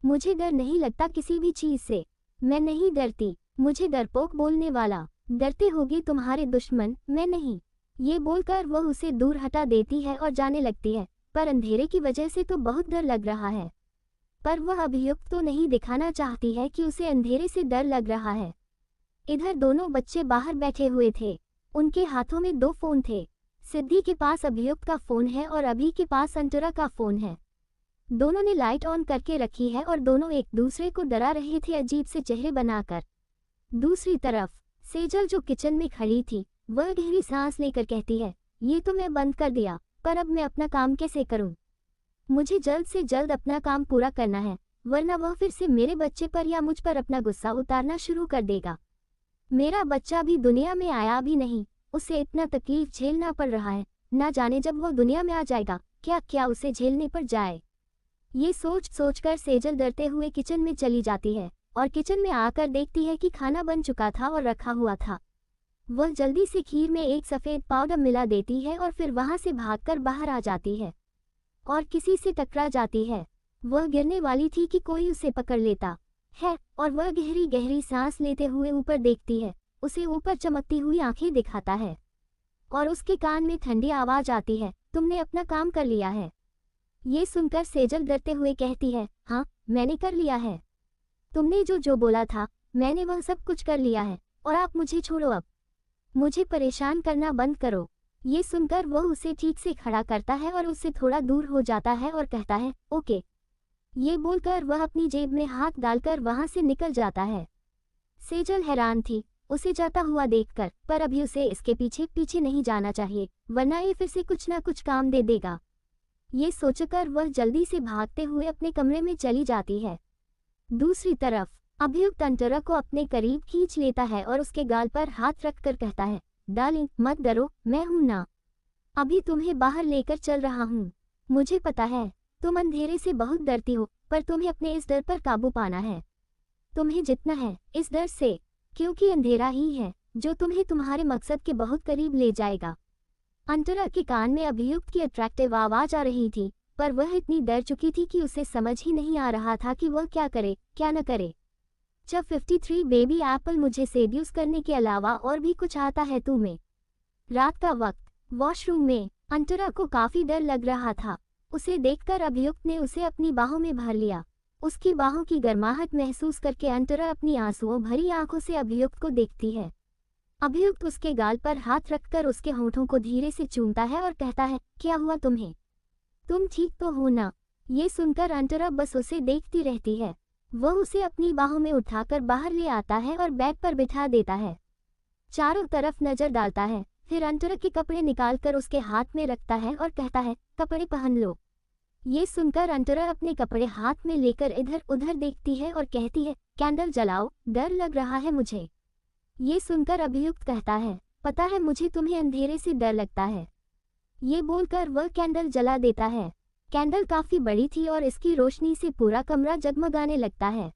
मुझे डर नहीं लगता किसी भी चीज से। मैं नहीं डरती, मुझे डरपोक बोलने वाला। डरते होगे तुम्हारे दुश्मन, मैं नहीं। ये बोलकर वह उसे दूर हटा देती है और जाने लगती है, पर अंधेरे की वजह से तो बहुत डर लग रहा है। पर वह अभियुक्त तो नहीं दिखाना चाहती है कि उसे अंधेरे से डर लग रहा है। इधर दोनों बच्चे बाहर बैठे हुए थे। उनके हाथों में 2 फोन थे। सिद्धि के पास अभियुक्त का फोन है और अभी के पास अंतरा का फोन है। दोनों ने लाइट ऑन करके रखी है और दोनों एक दूसरे को डरा रहे थे अजीब से चेहरे बनाकर। दूसरी तरफ सेजल जो किचन में खड़ी थी, वह गहरी सांस लेकर कहती है, ये तो मैं बंद कर दिया, पर अब मैं अपना काम कैसे करूं? मुझे जल्द से जल्द अपना काम पूरा करना है, वरना वह फिर से मेरे बच्चे पर या मुझ पर अपना गुस्सा उतारना शुरू कर देगा। मेरा बच्चा भी दुनिया में आया भी नहीं, उसे इतना तकलीफ झेलना पड़ रहा है। ना जाने जब वह दुनिया में आ जाएगा क्या क्या उसे झेलने पड़ जाए। ये सोच सोचकर सेजल डरते हुए किचन में चली जाती है और किचन में आकर देखती है कि खाना बन चुका था और रखा हुआ था। वह जल्दी से खीर में एक सफ़ेद पाउडर मिला देती है और फिर वहां से भागकर बाहर आ जाती है और किसी से टकरा जाती है। वह गिरने वाली थी कि कोई उसे पकड़ लेता है और वह गहरी गहरी सांस लेते हुए ऊपर देखती है। उसे ऊपर चमकती हुई आंखें दिखाता है और उसके कान में ठंडी आवाज आती है, तुमने अपना काम कर लिया है। ये सुनकर सेजल डरते हुए कहती है, हाँ मैंने कर लिया है। तुमने जो जो बोला था मैंने वह सब कुछ कर लिया है और आप मुझे छोड़ो, अब मुझे परेशान करना बंद करो। ये सुनकर वह उसे ठीक से खड़ा करता है और उससे थोड़ा दूर हो जाता है और कहता है, ओके। ये बोलकर वह अपनी जेब में हाथ डालकर वहां से निकल जाता है। सेजल हैरान थी उसे जाता हुआ देखकर, पर अभी उसे इसके पीछे पीछे नहीं जाना चाहिए, वरना ये फिर से कुछ ना कुछ काम दे देगा। ये सोचकर वह जल्दी से भागते हुए अपने कमरे में चली जाती है। दूसरी तरफ अभियुक्त अंतरा को अपने करीब खींच लेता है और उसके गाल पर हाथ रखकर कहता है, डार्लिंग मत डरो, मैं हूं ना, अभी तुम्हें बाहर लेकर चल रहा हूं। मुझे पता है तुम अंधेरे से बहुत डरती हो, पर तुम्हें अपने इस डर पर काबू पाना है। तुम्हें जितना है इस डर से, क्योंकि अंधेरा ही है जो तुम्हें तुम्हारे मकसद के बहुत करीब ले जाएगा। अंतरा के कान में अभियुक्त की अट्रैक्टिव आवाज आ रही थी, पर वह इतनी डर चुकी थी कि उसे समझ ही नहीं आ रहा था कि वह क्या करे क्या न करे। जब 53 बेबी एप्पल, मुझे सेड्यूस करने के अलावा और भी कुछ आता है तुम्हें। रात का वक्त वॉशरूम में अंतरा को काफी डर लग रहा था। उसे देखकर अभियुक्त ने उसे अपनी बाहों में भर लिया। उसकी बाहों की गर्माहट महसूस करके अंतरा अपनी आंसुओं भरी आंखों से अभियुक्त को देखती है। अभियुक्त उसके गाल पर हाथ रखकर उसके होठों को धीरे से चूमता है और कहता है, क्या हुआ तुम्हें? तुम ठीक तो हो ना? ये सुनकर अंतरा बस उसे देखती रहती है। वह उसे अपनी बाहों में उठाकर बाहर ले आता है और बेड पर बिठा देता है। चारों तरफ नजर डालता है, फिर अंतरा के कपड़े निकालकर उसके हाथ में रखता है और कहता है, कपड़े पहन लो। ये सुनकर अंतरा अपने कपड़े हाथ में लेकर इधर उधर देखती है और कहती है, कैंडल जलाओ, डर लग रहा है मुझे। ये सुनकर अभियुक्त कहता है, पता है मुझे तुम्हें अंधेरे से डर लगता है। ये बोलकर वह कैंडल जला देता है। कैंडल काफी बड़ी थी और इसकी रोशनी से पूरा कमरा जगमगाने लगता है।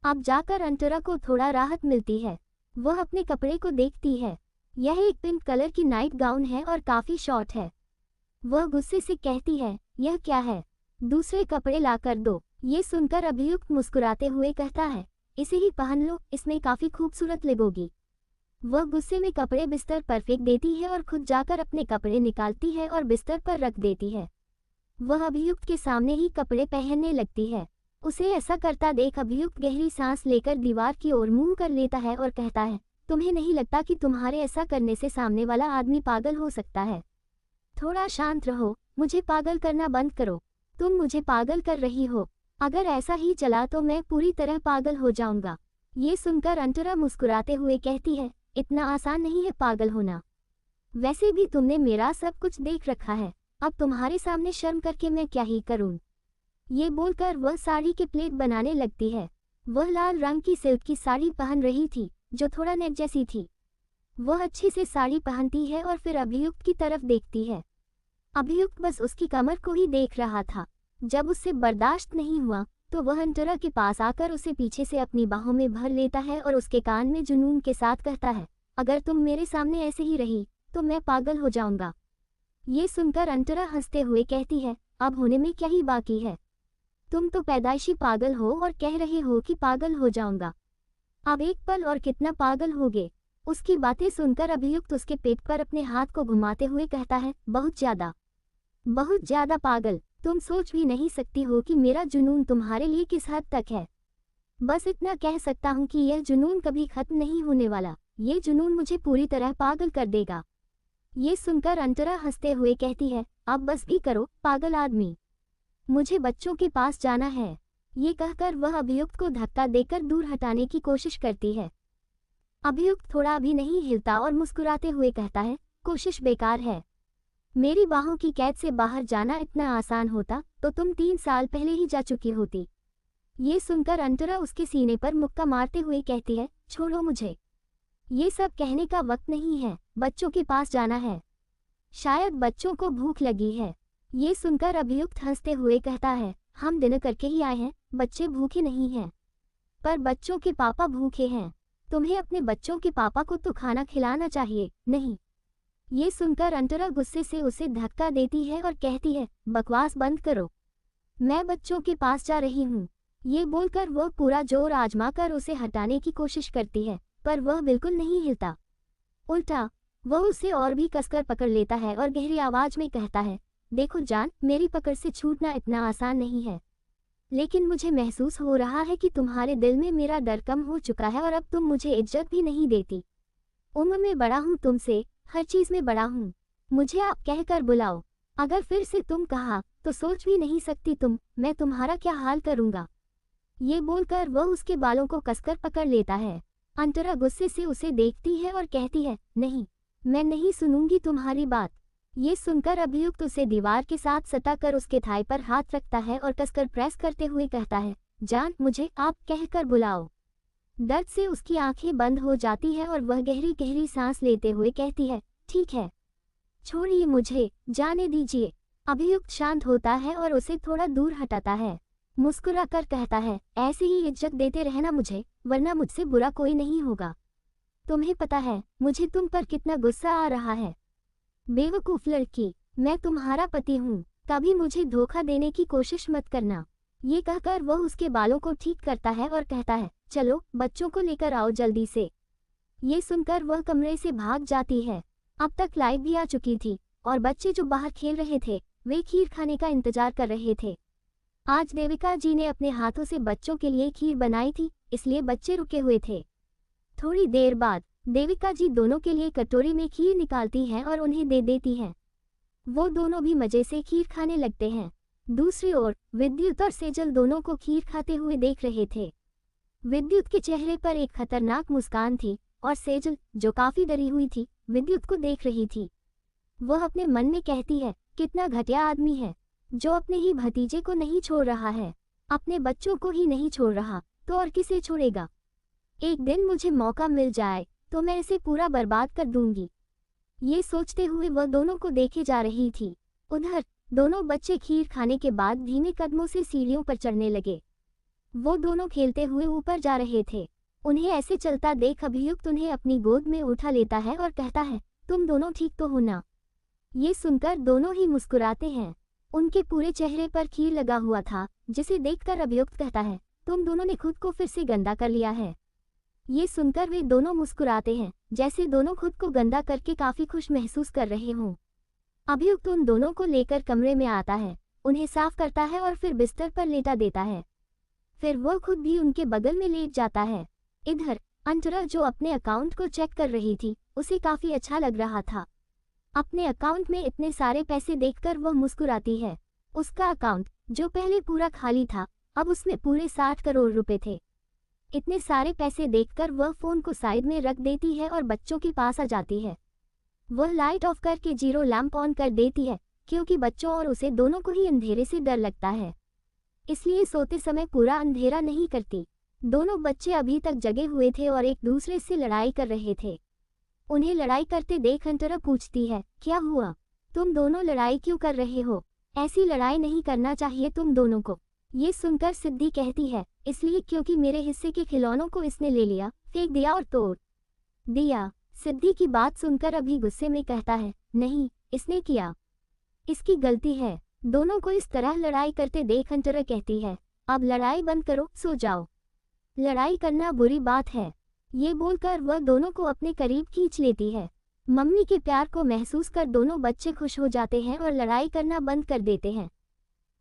अब जाकर अंतरा को थोड़ा राहत मिलती है। वह अपने कपड़े को देखती है। यह एक पिंक कलर की नाइट गाउन है और काफी शॉर्ट है। वह गुस्से से कहती है, यह क्या है? दूसरे कपड़े लाकर दो। ये सुनकर अभियुक्त मुस्कुराते हुए कहता है, इसे ही पहन लो, इसमें काफी खूबसूरत लगोगी। वह गुस्से में कपड़े बिस्तर पर फेंक देती है और खुद जाकर अपने कपड़े निकालती है और बिस्तर पर रख देती है। वह अभियुक्त के सामने ही कपड़े पहनने लगती है। उसे ऐसा करता देख अभियुक्त गहरी सांस लेकर दीवार की ओर मुंह कर लेता है और कहता है, तुम्हें नहीं लगता कि तुम्हारे ऐसा करने से सामने वाला आदमी पागल हो सकता है? थोड़ा शांत रहो, मुझे पागल करना बंद करो। तुम मुझे पागल कर रही हो। अगर ऐसा ही चला तो मैं पूरी तरह पागल हो जाऊंगा। ये सुनकर अंतरा मुस्कुराते हुए कहती है, इतना आसान नहीं है पागल होना। वैसे भी तुमने मेरा सब कुछ देख रखा है, अब तुम्हारे सामने शर्म करके मैं क्या ही करूं? ये बोलकर वह साड़ी के प्लेट बनाने लगती है। वह लाल रंग की सिल्क की साड़ी पहन रही थी जो थोड़ा नेट जैसी थी। वह अच्छी से साड़ी पहनती है और फिर अभियुक्त की तरफ देखती है। अभियुक्त बस उसकी कमर को ही देख रहा था। जब उससे बर्दाश्त नहीं हुआ तो वह अंतरा के पास आकर उसे पीछे से अपनी बाहों में भर लेता है और उसके कान में जुनून के साथ कहता है, अगर तुम मेरे सामने ऐसे ही रही तो मैं पागल हो जाऊंगा। ये सुनकर अंतरा हंसते हुए कहती है, अब होने में क्या ही बाकी है? तुम तो पैदाइशी पागल हो और कह रहे हो कि पागल हो जाऊंगा। अब एक पल और कितना पागल होगे? उसकी बातें सुनकर अभियुक्त उसके पेट पर अपने हाथ को घुमाते हुए कहता है, बहुत ज्यादा पागल। तुम सोच भी नहीं सकती हो कि मेरा जुनून तुम्हारे लिए किस हद तक है। बस इतना कह सकता हूँ कि यह जुनून कभी खत्म नहीं होने वाला। ये जुनून मुझे पूरी तरह पागल कर देगा। ये सुनकर अंतरा हंसते हुए कहती है, अब बस भी करो पागल आदमी, मुझे बच्चों के पास जाना है। ये कहकर वह अभियुक्त को धक्का देकर दूर हटाने की कोशिश करती है। अभियुक्त थोड़ा भी नहीं हिलता और मुस्कुराते हुए कहता है, कोशिश बेकार है। मेरी बाहों की कैद से बाहर जाना इतना आसान होता तो तुम 3 साल पहले ही जा चुकी होती। ये सुनकर अंतरा उसके सीने पर मुक्का मारते हुए कहती है, छोड़ो मुझे, ये सब कहने का वक्त नहीं है, बच्चों के पास जाना है। शायद बच्चों को भूख लगी है। ये सुनकर अभियुक्त हंसते हुए कहता है, हम डिनर करके ही आए हैं, बच्चे भूखे नहीं हैं। पर बच्चों के पापा भूखे हैं। तुम्हें अपने बच्चों के पापा को तो खाना खिलाना चाहिए, नहीं? ये सुनकर अंतरा गुस्से से उसे धक्का देती है और कहती है, बकवास बंद करो, मैं बच्चों के पास जा रही हूँ। ये बोलकर वह पूरा जोर आजमाकर उसे हटाने की कोशिश करती है, पर वह बिल्कुल नहीं हिलता। उल्टा वह उसे और भी कसकर पकड़ लेता है और गहरी आवाज में कहता है, देखो जान, मेरी पकड़ से छूटना इतना आसान नहीं है, लेकिन मुझे महसूस हो रहा है कि तुम्हारे दिल में मेरा डर कम हो चुका है और अब तुम मुझे इज्जत भी नहीं देती। उम्र में बड़ा हूँ तुमसे, हर चीज में बड़ा हूँ, मुझे आप कहकर बुलाओ। अगर फिर से तुम कहा तो सोच भी नहीं सकती मैं तुम्हारा क्या हाल करूँगा। ये बोलकर वह उसके बालों को कसकर पकड़ लेता है। अंतरा गुस्से से उसे देखती है और कहती है, नहीं, मैं नहीं सुनूंगी तुम्हारी बात। ये सुनकर अभियुक्त उसे दीवार के साथ सटा कर उसके थाई पर हाथ रखता है और कसकर प्रेस करते हुए कहता है, जान, मुझे आप कहकर बुलाओ। दर्द से उसकी आंखें बंद हो जाती है और वह गहरी गहरी सांस लेते हुए कहती है, ठीक है, छोड़िए, मुझे जाने दीजिए। अभियुक्त शांत होता है और उसे थोड़ा दूर हटाता है। मुस्कुराकर कहता है, ऐसे ही इज्जत देते रहना मुझे, वरना मुझसे बुरा कोई नहीं होगा। तुम्हें पता है मुझे तुम पर कितना गुस्सा आ रहा है। बेवकूफ लड़की, मैं तुम्हारा पति हूँ, कभी मुझे धोखा देने की कोशिश मत करना। ये कहकर वह उसके बालों को ठीक करता है और कहता है, चलो बच्चों को लेकर आओ जल्दी से। ये सुनकर वह कमरे से भाग जाती है। अब तक लाइट भी आ चुकी थी और बच्चे जो बाहर खेल रहे थे वे खीर खाने का इंतजार कर रहे थे। आज देविका जी ने अपने हाथों से बच्चों के लिए खीर बनाई थी, इसलिए बच्चे रुके हुए थे। थोड़ी देर बाद देविका जी दोनों के लिए कटोरी में खीर निकालती हैं और उन्हें दे देती हैं। वो दोनों भी मजे से खीर खाने लगते हैं। दूसरी ओर विद्युत और सेजल दोनों को खीर खाते हुए देख रहे थे। विद्युत के चेहरे पर एक खतरनाक मुस्कान थी और सेजल, जो काफी डरी हुई थी, विद्युत को देख रही थी। वह अपने मन में कहती है, कितना घटिया आदमी है जो अपने ही भतीजे को नहीं छोड़ रहा है। अपने बच्चों को ही नहीं छोड़ रहा तो और किसे छोड़ेगा। एक दिन मुझे मौका मिल जाए तो मैं इसे पूरा बर्बाद कर दूंगी। ये सोचते हुए वह दोनों को देखे जा रही थी। उधर दोनों बच्चे खीर खाने के बाद धीमे कदमों से सीढ़ियों पर चढ़ने लगे। वो दोनों खेलते हुए ऊपर जा रहे थे। उन्हें ऐसे चलता देख अभियुक्त उन्हें अपनी गोद में उठा लेता है और कहता है, तुम दोनों ठीक तो हो ना। ये सुनकर दोनों ही मुस्कुराते हैं। उनके पूरे चेहरे पर खीर लगा हुआ था, जिसे देखकर अभियुक्त कहता है, तुम दोनों ने खुद को फिर से गंदा कर लिया है। ये सुनकर वे दोनों मुस्कुराते हैं, जैसे दोनों खुद को गंदा करके काफी खुश महसूस कर रहे हों। अभियुक्त उन दोनों को लेकर कमरे में आता है, उन्हें साफ करता है और फिर बिस्तर पर लेटा देता है। फिर वह खुद भी उनके बगल में लेट जाता है। इधर अंतरा, जो अपने अकाउंट को चेक कर रही थी, उसे काफी अच्छा लग रहा था। अपने अकाउंट में इतने सारे पैसे देखकर वह मुस्कुराती है। उसका अकाउंट, जो पहले पूरा खाली था, अब उसमें पूरे 60 करोड़ रुपए थे। इतने सारे पैसे देखकर वह फोन को साइड में रख देती है और बच्चों के पास आ जाती है। वह लाइट ऑफ करके जीरो लैंप ऑन कर देती है, क्योंकि बच्चों और उसे दोनों को ही अंधेरे से डर लगता है, इसलिए सोते समय पूरा अंधेरा नहीं करती। दोनों बच्चे अभी तक जगे हुए थे और एक दूसरे से लड़ाई कर रहे थे। उन्हें लड़ाई करते देख अंतरा पूछती है, क्या हुआ, तुम दोनों लड़ाई क्यों कर रहे हो? ऐसी लड़ाई नहीं करना चाहिए तुम दोनों को। ये सुनकर सिद्धि कहती है, इसलिए क्योंकि मेरे हिस्से के खिलौनों को इसने ले लिया, फेंक दिया और तोड़ दिया। सिद्धि की बात सुनकर अभी गुस्से में कहता है, नहीं, इसने किया, इसकी गलती है। दोनों को इस तरह लड़ाई करते देख अंतरा कहती है, अब लड़ाई बंद करो, सो जाओ, लड़ाई करना बुरी बात है। ये बोलकर वह दोनों को अपने करीब खींच लेती है। मम्मी के प्यार को महसूस कर दोनों बच्चे खुश हो जाते हैं और लड़ाई करना बंद कर देते हैं।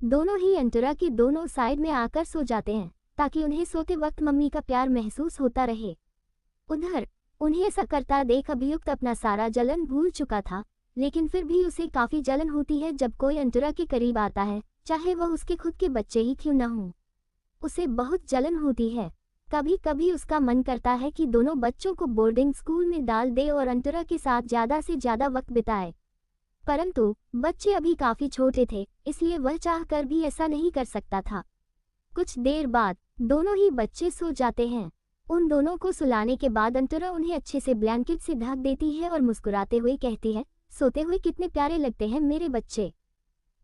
दोनों ही अंतरा की दोनों साइड में आकर सो जाते हैं, ताकि उन्हें सोते वक्त मम्मी का प्यार महसूस होता रहे। उधर उन्हें ऐसा करता देख अभियुक्त अपना सारा जलन भूल चुका था, लेकिन फिर भी उसे काफी जलन होती है जब कोई अंतरा के करीब आता है, चाहे वह उसके खुद के बच्चे ही क्यों न हों। उसे बहुत जलन होती है। कभी कभी उसका मन करता है कि दोनों बच्चों को बोर्डिंग स्कूल में डाल दे और अंतरा के साथ ज्यादा से ज्यादा वक्त बिताए, परंतु बच्चे अभी काफी छोटे थे, इसलिए वह चाहकर भी ऐसा नहीं कर सकता था। कुछ देर बाद दोनों ही बच्चे सो जाते हैं। उन दोनों को सुलाने के बाद अंतरा उन्हें अच्छे से ब्लैंकेट से ढक देती है और मुस्कुराते हुए कहती है, सोते हुए कितने प्यारे लगते हैं मेरे बच्चे।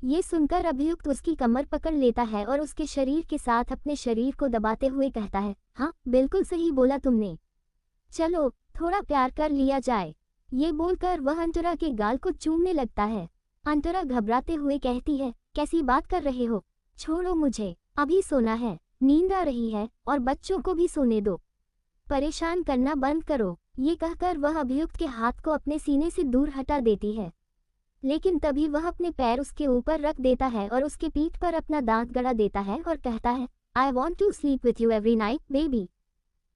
ये सुनकर अभियुक्त उसकी कमर पकड़ लेता है और उसके शरीर के साथ अपने शरीर को दबाते हुए कहता है, हाँ, बिल्कुल सही बोला तुमने, चलो थोड़ा प्यार कर लिया जाए। ये बोलकर वह अंतरा के गाल को चूमने लगता है। अंतरा घबराते हुए कहती है, कैसी बात कर रहे हो, छोड़ो मुझे, अभी सोना है, नींद आ रही है और बच्चों को भी सोने दो, परेशान करना बंद करो। ये कहकर वह अभियुक्त के हाथ को अपने सीने से दूर हटा देती है, लेकिन तभी वह अपने पैर उसके ऊपर रख देता है और उसके पीठ पर अपना दांत गड़ा देता है और कहता है, I want to sleep with you every night baby.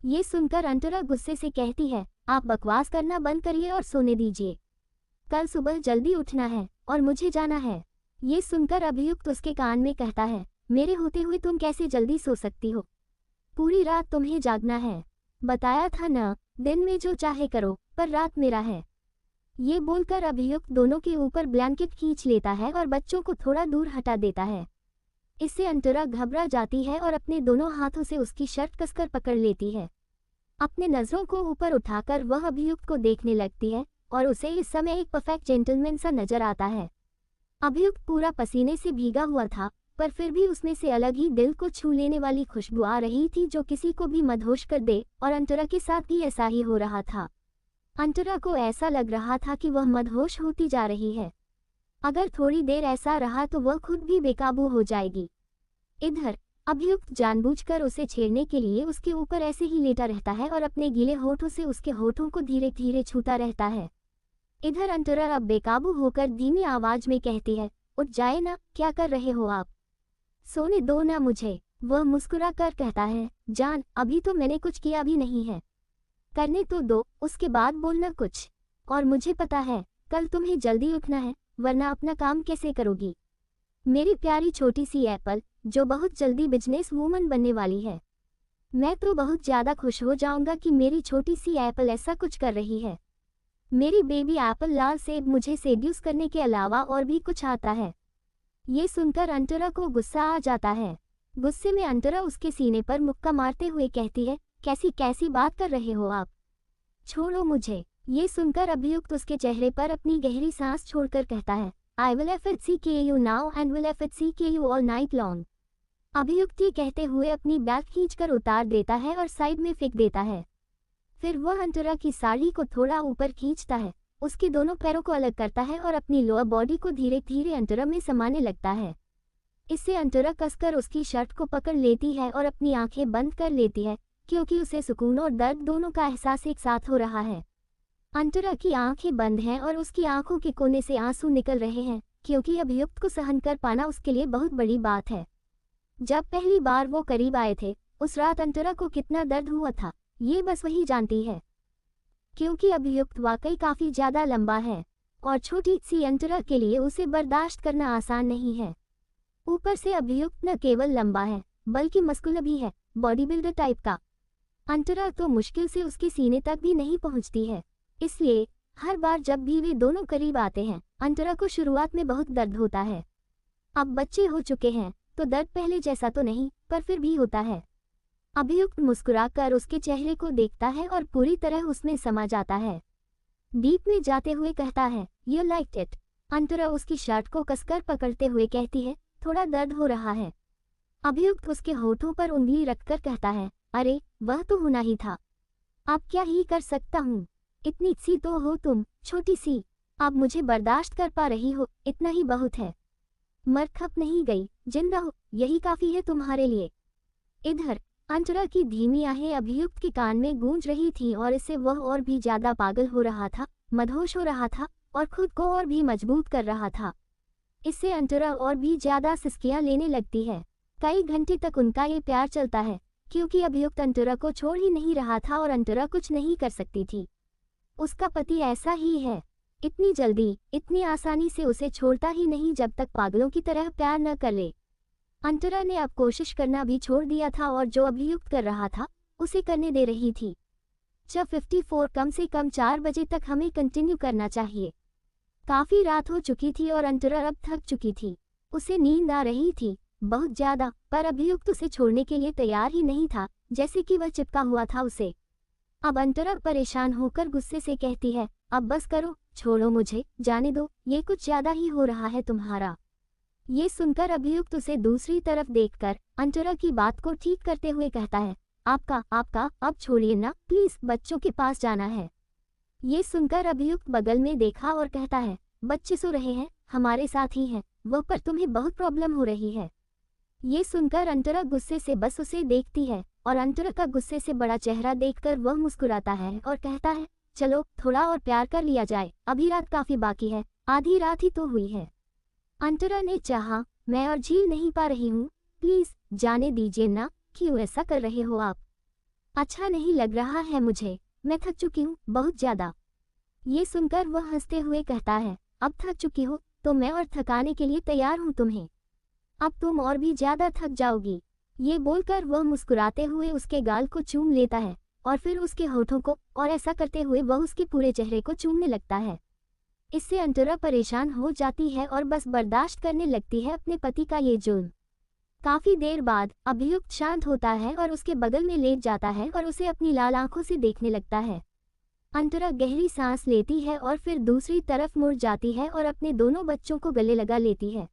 ये सुनकर अंतरा गुस्से से कहती है, आप बकवास करना बंद करिए और सोने दीजिए, कल सुबह जल्दी उठना है और मुझे जाना है। ये सुनकर अभियुक्त उसके कान में कहता है, मेरे होते हुए तुम कैसे जल्दी सो सकती हो, पूरी रात तुम्हें जागना है, बताया था ना, दिन में जो चाहे करो पर रात मेरा है। ये बोलकर अभियुक्त दोनों के ऊपर ब्लैंकेट खींच लेता है और बच्चों को थोड़ा दूर हटा देता है। इससे अंतरा घबरा जाती है और अपने दोनों हाथों से उसकी शर्ट कसकर पकड़ लेती है। अपने नजरों को ऊपर उठाकर वह अभियुक्त को देखने लगती है और उसे इस समय एक परफेक्ट जेंटलमैन सा नजर आता है। अभियुक्त पूरा पसीने से भीगा हुआ था, पर फिर भी उसमें से अलग ही दिल को छू लेने वाली खुशबू आ रही थी जो किसी को भी मदहोश कर दे, और अंतरा के साथ भी ऐसा ही हो रहा था। अंतरा को ऐसा लग रहा था कि वह मदहोश होती जा रही है। अगर थोड़ी देर ऐसा रहा तो वह खुद भी बेकाबू हो जाएगी। इधर अभियुक्त जानबूझकर उसे छेड़ने के लिए उसके ऊपर ऐसे ही लेटा रहता है और अपने गीले होठों से उसके होठों को धीरे धीरे छूता रहता है। इधर अंतरा अब बेकाबू होकर धीमी आवाज में कहती है, उठ जाए ना, क्या कर रहे हो आप? सोने दो ना मुझे। वह मुस्कुरा कर कहता है, जान, अभी तो मैंने कुछ किया भी नहीं है, करने तो दो, उसके बाद बोलना कुछ। और मुझे पता है कल तुम्हें जल्दी उठना है, वरना अपना काम कैसे करोगी? मेरी प्यारी छोटी सी एप्पल, जो बहुत जल्दी बिजनेस वूमन बनने वाली है। मैं तो बहुत ज़्यादा खुश हो जाऊंगा कि मेरी छोटी सी एप्पल ऐसा कुछ कर रही है। मेरी बेबी एप्पल लाल सेब मुझे सेड्यूस करने के अलावा और भी कुछ आता है। ये सुनकर अंतरा को गुस्सा आ जाता है। गुस्से में अंतरा उसके सीने पर मुक्का मारते हुए कहती है, कैसी कैसी बात कर रहे हो आप? छोड़ो मुझे। ये सुनकर अभियुक्त उसके चेहरे पर अपनी गहरी सांस छोड़कर कहता है, I will FHCK you now and will FHCK you all night long। अभियुक्त ये कहते हुए अपनी बैग खींचकर उतार देता है और साइड में फेंक देता है। फिर वह अंतरा की साड़ी को थोड़ा ऊपर खींचता है, उसके दोनों पैरों को अलग करता है और अपनी लोअर बॉडी को धीरे धीरे अंतरा में समाने लगता है। इससे अंतरा कसकर उसकी शर्ट को पकड़ लेती है और अपनी आंखें बंद कर लेती है, क्योंकि उसे सुकून और दर्द दोनों का एहसास एक साथ हो रहा है। अंतरा की आंखें बंद हैं और उसकी आंखों के कोने से आंसू निकल रहे हैं, क्योंकि अभियुक्त को सहन कर पाना उसके लिए बहुत बड़ी बात है। जब पहली बार वो करीब आए थे, उस रात अंतरा को कितना दर्द हुआ था, ये बस वही जानती है। क्योंकि अभियुक्त वाकई काफी ज्यादा लंबा है और छोटी सी अंतरा के लिए उसे बर्दाश्त करना आसान नहीं है। ऊपर से अभियुक्त न केवल लंबा है, बल्कि मस्कुलर भी है, बॉडी बिल्डर टाइप का। अंतरा तो मुश्किल से उसके सीने तक भी नहीं पहुंचती है। इसलिए हर बार जब भी वे दोनों करीब आते हैं, अंतरा को शुरुआत में बहुत दर्द होता है। अब बच्चे हो चुके हैं तो दर्द पहले जैसा तो नहीं, पर फिर भी होता है। अभियुक्त मुस्कुराकर उसके चेहरे को देखता है और पूरी तरह उसमें समा जाता है। डीप में जाते हुए कहता है, यू लाइक्ड इट। अंतरा उसकी शर्ट को कसकर पकड़ते हुए कहती है, थोड़ा दर्द हो रहा है। अभियुक्त उसके होठों पर उंगली रखकर कहता है, अरे वह तो होना ही था, अब क्या ही कर सकता हूँ। इतनी सी तो हो तुम, छोटी सी, अब मुझे बर्दाश्त कर पा रही हो, इतना ही बहुत है। मर खप नहीं गई, जिंदा हो, यही काफी है तुम्हारे लिए। इधर अंतरा की धीमी आहें अभियुक्त के कान में गूंज रही थी और इससे वह और भी ज्यादा पागल हो रहा था, मदहोश हो रहा था और खुद को और भी मजबूत कर रहा था। इससे अंतरा और भी ज्यादा सिसकियां लेने लगती है। कई घंटे तक उनका ये प्यार चलता है, क्योंकि अभियुक्त अंतरा को छोड़ ही नहीं रहा था और अंतरा कुछ नहीं कर सकती थी। उसका पति ऐसा ही है, इतनी जल्दी, इतनी आसानी से उसे छोड़ता ही नहीं जब तक पागलों की तरह प्यार न कर ले। अंतरा ने अब कोशिश करना भी छोड़ दिया था और जो अभियुक्त कर रहा था उसे करने दे रही थी। जब 54 कम से कम 4 बजे तक हमें कंटिन्यू करना चाहिए। काफी रात हो चुकी थी और अंतरा अब थक चुकी थी। उसे नींद आ रही थी, बहुत ज्यादा, पर अभियुक्त उसे छोड़ने के लिए तैयार ही नहीं था, जैसे कि वह चिपका हुआ था उसे। अब अंतरा परेशान होकर गुस्से से कहती है, अब बस करो, छोड़ो मुझे, जाने दो, ये कुछ ज्यादा ही हो रहा है तुम्हारा। ये सुनकर अभियुक्त उसे दूसरी तरफ देखकर अंतरा की बात को ठीक करते हुए कहता है, आपका अब छोड़िए ना प्लीज, बच्चों के पास जाना है। ये सुनकर अभियुक्त बगल में देखा और कहता है, बच्चे सो रहे हैं, हमारे साथ ही हैं, वह पर तुम्हें बहुत प्रॉब्लम हो रही है। ये सुनकर अंतरा गुस्से से बस उसे देखती है और अंतरा का गुस्से से बड़ा चेहरा देखकर वह मुस्कुराता है और कहता है, चलो थोड़ा और प्यार कर लिया जाए, अभी रात काफी बाकी है, आधी रात ही तो हुई है। अंतरा ने चाहा, मैं और झील नहीं पा रही हूँ, प्लीज जाने दीजिए ना, क्यों ऐसा कर रहे हो आप? अच्छा नहीं लग रहा है मुझे, मैं थक चुकी हूँ बहुत ज्यादा। ये सुनकर वह हंसते हुए कहता है, अब थक चुकी हो तो मैं और थकाने के लिए तैयार हूँ तुम्हें, अब तुम और भी ज्यादा थक जाओगी। ये बोलकर वह मुस्कुराते हुए उसके गाल को चूम लेता है और फिर उसके होठों को, और ऐसा करते हुए वह उसके पूरे चेहरे को चूमने लगता है। इससे अंतरा परेशान हो जाती है और बस बर्दाश्त करने लगती है अपने पति का ये जुल्म। काफी देर बाद अभियुक्त शांत होता है और उसके बगल में लेट जाता है और उसे अपनी लाल आंखों से देखने लगता है। अंतरा गहरी सांस लेती है और फिर दूसरी तरफ मुड़ जाती है और अपने दोनों बच्चों को गले लगा लेती है।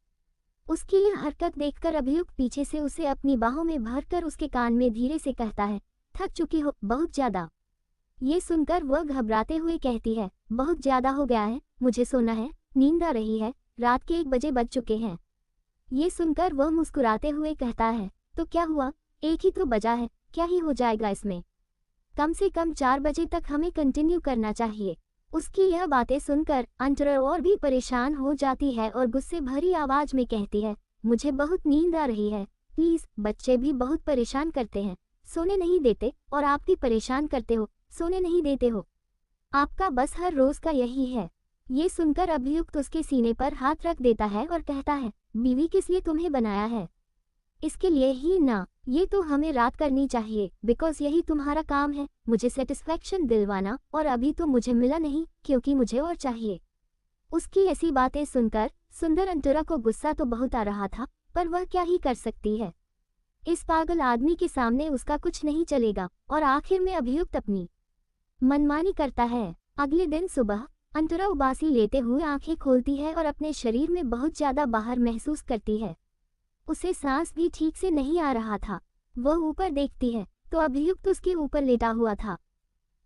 उसकी यह हरकत देखकर अभियुक्त पीछे से उसे अपनी बाहों में भरकर उसके कान में धीरे से कहता है, थक चुकी हो बहुत ज्यादा। ये सुनकर वह घबराते हुए कहती है, बहुत ज्यादा हो गया है, मुझे सोना है, नींद आ रही है, रात के 1 बजे बज चुके हैं। ये सुनकर वह मुस्कुराते हुए कहता है, तो क्या हुआ, 1 ही तो बजा है, क्या ही हो जाएगा इसमें, कम से कम 4 बजे तक हमें कंटिन्यू करना चाहिए। उसकी यह बातें सुनकर अंतरा और भी परेशान हो जाती है और गुस्से भरी आवाज में कहती है, मुझे बहुत नींद आ रही है, प्लीज, बच्चे भी बहुत परेशान करते हैं, सोने नहीं देते, और आप भी परेशान करते हो, सोने नहीं देते हो, आपका बस हर रोज का यही है। ये सुनकर अभियुक्त उसके सीने पर हाथ रख देता है और कहता है, बीवी किस लिए तुम्हें बनाया है, इसके लिए ही ना, ये तो हमें रात करनी चाहिए, बिकॉज यही तुम्हारा काम है, मुझे सेटिस्फैक्शन दिलवाना, और अभी तो मुझे मिला नहीं क्योंकि मुझे और चाहिए। उसकी ऐसी बातें सुनकर सुंदर अंतरा को गुस्सा तो बहुत आ रहा था, पर वह क्या ही कर सकती है, इस पागल आदमी के सामने उसका कुछ नहीं चलेगा, और आखिर में अभियुक्त अपनी मनमानी करता है। अगले दिन सुबह अंतरा उबासी लेते हुए आंखें खोलती है और अपने शरीर में बहुत ज्यादा बाहर महसूस करती है। उसे सांस भी ठीक से नहीं आ रहा था। वह ऊपर देखती है तो अभियुक्त उसके ऊपर लेटा हुआ था।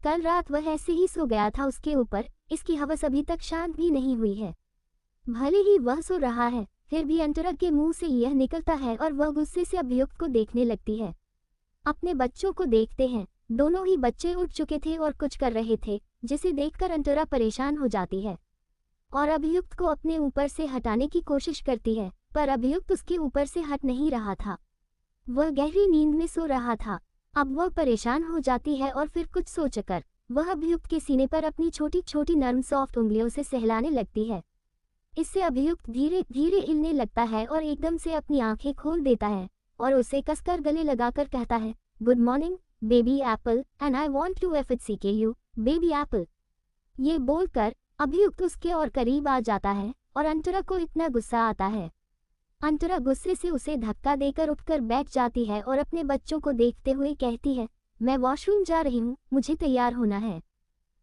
कल रात वह ऐसे ही सो गया था उसके ऊपर, इसकी हवस अभी तक शांत भी नहीं हुई है। भले ही वह सो रहा है, फिर भी अंतरा के मुंह से यह निकलता है और वह गुस्से से अभियुक्त को देखने लगती है। अपने बच्चों को देखते हैं, दोनों ही बच्चे उठ चुके थे और कुछ कर रहे थे, जिसे देखकर अंतरा परेशान हो जाती है और अभियुक्त को अपने ऊपर से हटाने की कोशिश करती है, पर अभियुक्त उसके ऊपर से हट नहीं रहा था। वह गहरी नींद में सो रहा था। अब वह परेशान हो जाती है और फिर कुछ सोचकर वह अभियुक्त के सीने पर अपनी छोटी छोटी नर्म सॉफ्ट उंगलियों से सहलाने लगती है। इससे अभियुक्त धीरे धीरे हिलने लगता है और एकदम से अपनी आंखें खोल देता है और उसे कसकर गले लगाकर कहता है, good morning baby apple, and I want to FHCK you baby apple. ये बोलकर अभियुक्त उसके और करीब आ जाता है और अंतरा को इतना गुस्सा आता है। अंतरा गुस्से से उसे धक्का देकर उठकर बैठ जाती है और अपने बच्चों को देखते हुए कहती है, मैं वॉशरूम जा रही हूँ, मुझे तैयार होना है।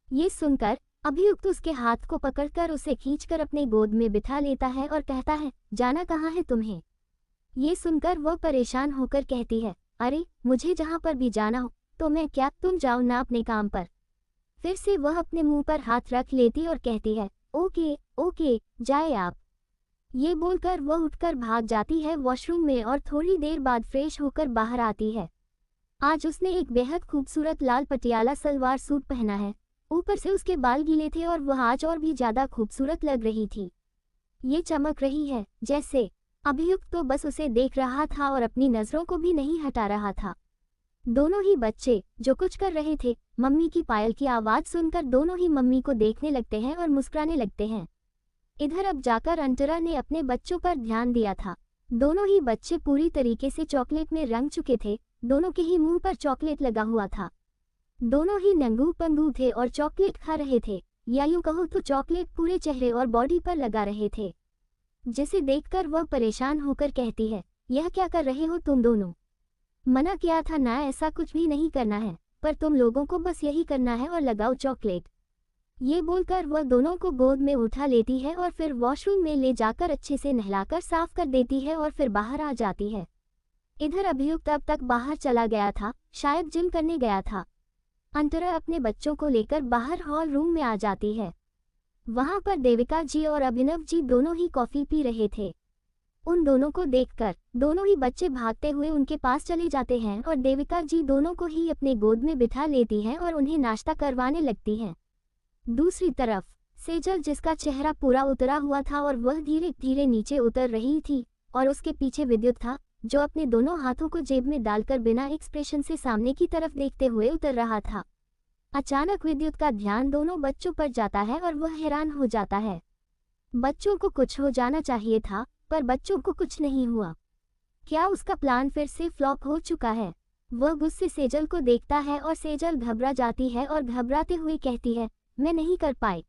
ये सुनकर अभियुक्त उसके हाथ को पकड़कर उसे खींचकर अपने गोद में बिठा लेता है और कहता है, जाना कहाँ है तुम्हें। ये सुनकर वह परेशान होकर कहती है, अरे मुझे जहाँ पर भी जाना हो तो मैं क्या, तुम जाओ ना अपने काम पर। फिर से वह अपने मुंह पर हाथ रख लेती और कहती है, ओके ओके, जाए आप। ये बोलकर वह उठकर भाग जाती है वॉशरूम में और थोड़ी देर बाद फ्रेश होकर बाहर आती है। आज उसने एक बेहद खूबसूरत लाल पटियाला सलवार सूट पहना है, ऊपर से उसके बाल गीले थे और वह आज और भी ज्यादा खूबसूरत लग रही थी। ये चमक रही है जैसे। अभियुक्त तो बस उसे देख रहा था और अपनी नजरों को भी नहीं हटा रहा था। दोनों ही बच्चे जो कुछ कर रहे थे, मम्मी की पायल की आवाज सुनकर दोनों ही मम्मी को देखने लगते हैं और मुस्कुराने लगते हैं। इधर अब जाकर अंतरा ने अपने बच्चों पर ध्यान दिया था। दोनों ही बच्चे पूरी तरीके से चॉकलेट में रंग चुके थे, दोनों के ही मुंह पर चॉकलेट लगा हुआ था। दोनों ही नंगू पंगू थे और चॉकलेट खा रहे थे, या यूं कहो तो चॉकलेट पूरे चेहरे और बॉडी पर लगा रहे थे, जिसे देखकर वह परेशान होकर कहती है, यह क्या कर रहे हो तुम दोनों, मना किया था ना ऐसा कुछ भी नहीं करना है, पर तुम लोगों को बस यही करना है और लगाओ चॉकलेट। ये बोलकर वह दोनों को गोद में उठा लेती है और फिर वॉशरूम में ले जाकर अच्छे से नहलाकर साफ कर देती है और फिर बाहर आ जाती है। इधर अभियुक्त अब तक बाहर चला गया था, शायद जिम करने गया था। अंतरा अपने बच्चों को लेकर बाहर हॉल रूम में आ जाती है। वहां पर देविका जी और अभिनव जी दोनों ही कॉफी पी रहे थे। उन दोनों को देखकर दोनों ही बच्चे भागते हुए उनके पास चले जाते हैं और देविका जी दोनों को ही अपने गोद में बिठा लेती हैं और उन्हें नाश्ता करवाने लगती हैं। दूसरी तरफ सेजल, जिसका चेहरा पूरा उतरा हुआ था और वह धीरे धीरे नीचे उतर रही थी, और उसके पीछे विद्युत था जो अपने दोनों हाथों को जेब में डालकर बिना एक्सप्रेशन से सामने की तरफ देखते हुए उतर रहा था। अचानक विद्युत का ध्यान दोनों बच्चों पर जाता है और वह हैरान हो जाता है। बच्चों को कुछ हो जाना चाहिए था, पर बच्चों को कुछ नहीं हुआ। क्या उसका प्लान फिर से फ्लॉप हो चुका है? वह गुस्से सेजल को देखता है और सेजल घबरा जाती है और घबराते हुए कहती है, मैं नहीं कर पाई।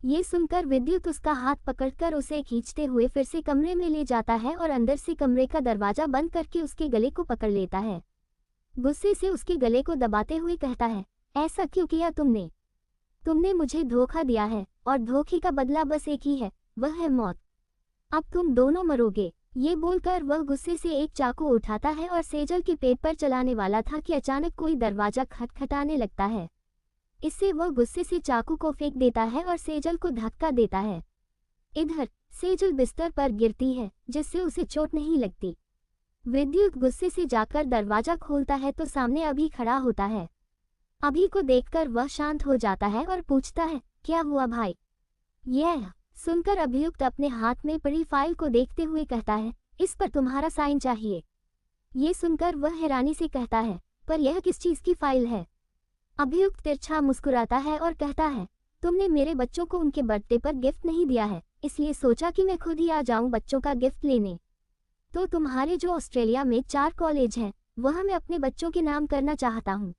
ये सुनकर विद्युत उसका हाथ पकड़कर उसे खींचते हुए फिर से कमरे में ले जाता है और अंदर से कमरे का दरवाजा बंद करके उसके गले को पकड़ लेता है। गुस्से से उसके गले को दबाते हुए कहता है, ऐसा क्यों किया तुमने? तुमने मुझे धोखा दिया है और धोखे का बदला बस एक ही है, वह है मौत। अब तुम दोनों मरोगे। ये बोलकर वह गुस्से से एक चाकू उठाता है और सेजल के पेट पर चलाने वाला था कि अचानक कोई दरवाजा खटखटाने लगता है। इससे वह गुस्से से चाकू को फेंक देता है और सेजल को धक्का देता है। इधर सेजल बिस्तर पर गिरती है जिससे उसे चोट नहीं लगती। विद्युत गुस्से से जाकर दरवाजा खोलता है तो सामने अभी खड़ा होता है। अभी को देखकर वह शांत हो जाता है और पूछता है, क्या हुआ भाई? यह सुनकर अभियुक्त अपने हाथ में पड़ी फाइल को देखते हुए कहता है, इस पर तुम्हारा साइन चाहिए। ये सुनकर वह हैरानी से कहता है, पर यह किस चीज की फाइल है? अभियुक्त तिरछा मुस्कुराता है और कहता है, तुमने मेरे बच्चों को उनके बर्थडे पर गिफ्ट नहीं दिया है, इसलिए सोचा कि मैं खुद ही आ जाऊं बच्चों का गिफ्ट लेने। तो तुम्हारे जो ऑस्ट्रेलिया में 4 कॉलेज हैं, वह मैं अपने बच्चों के नाम करना चाहता हूँ।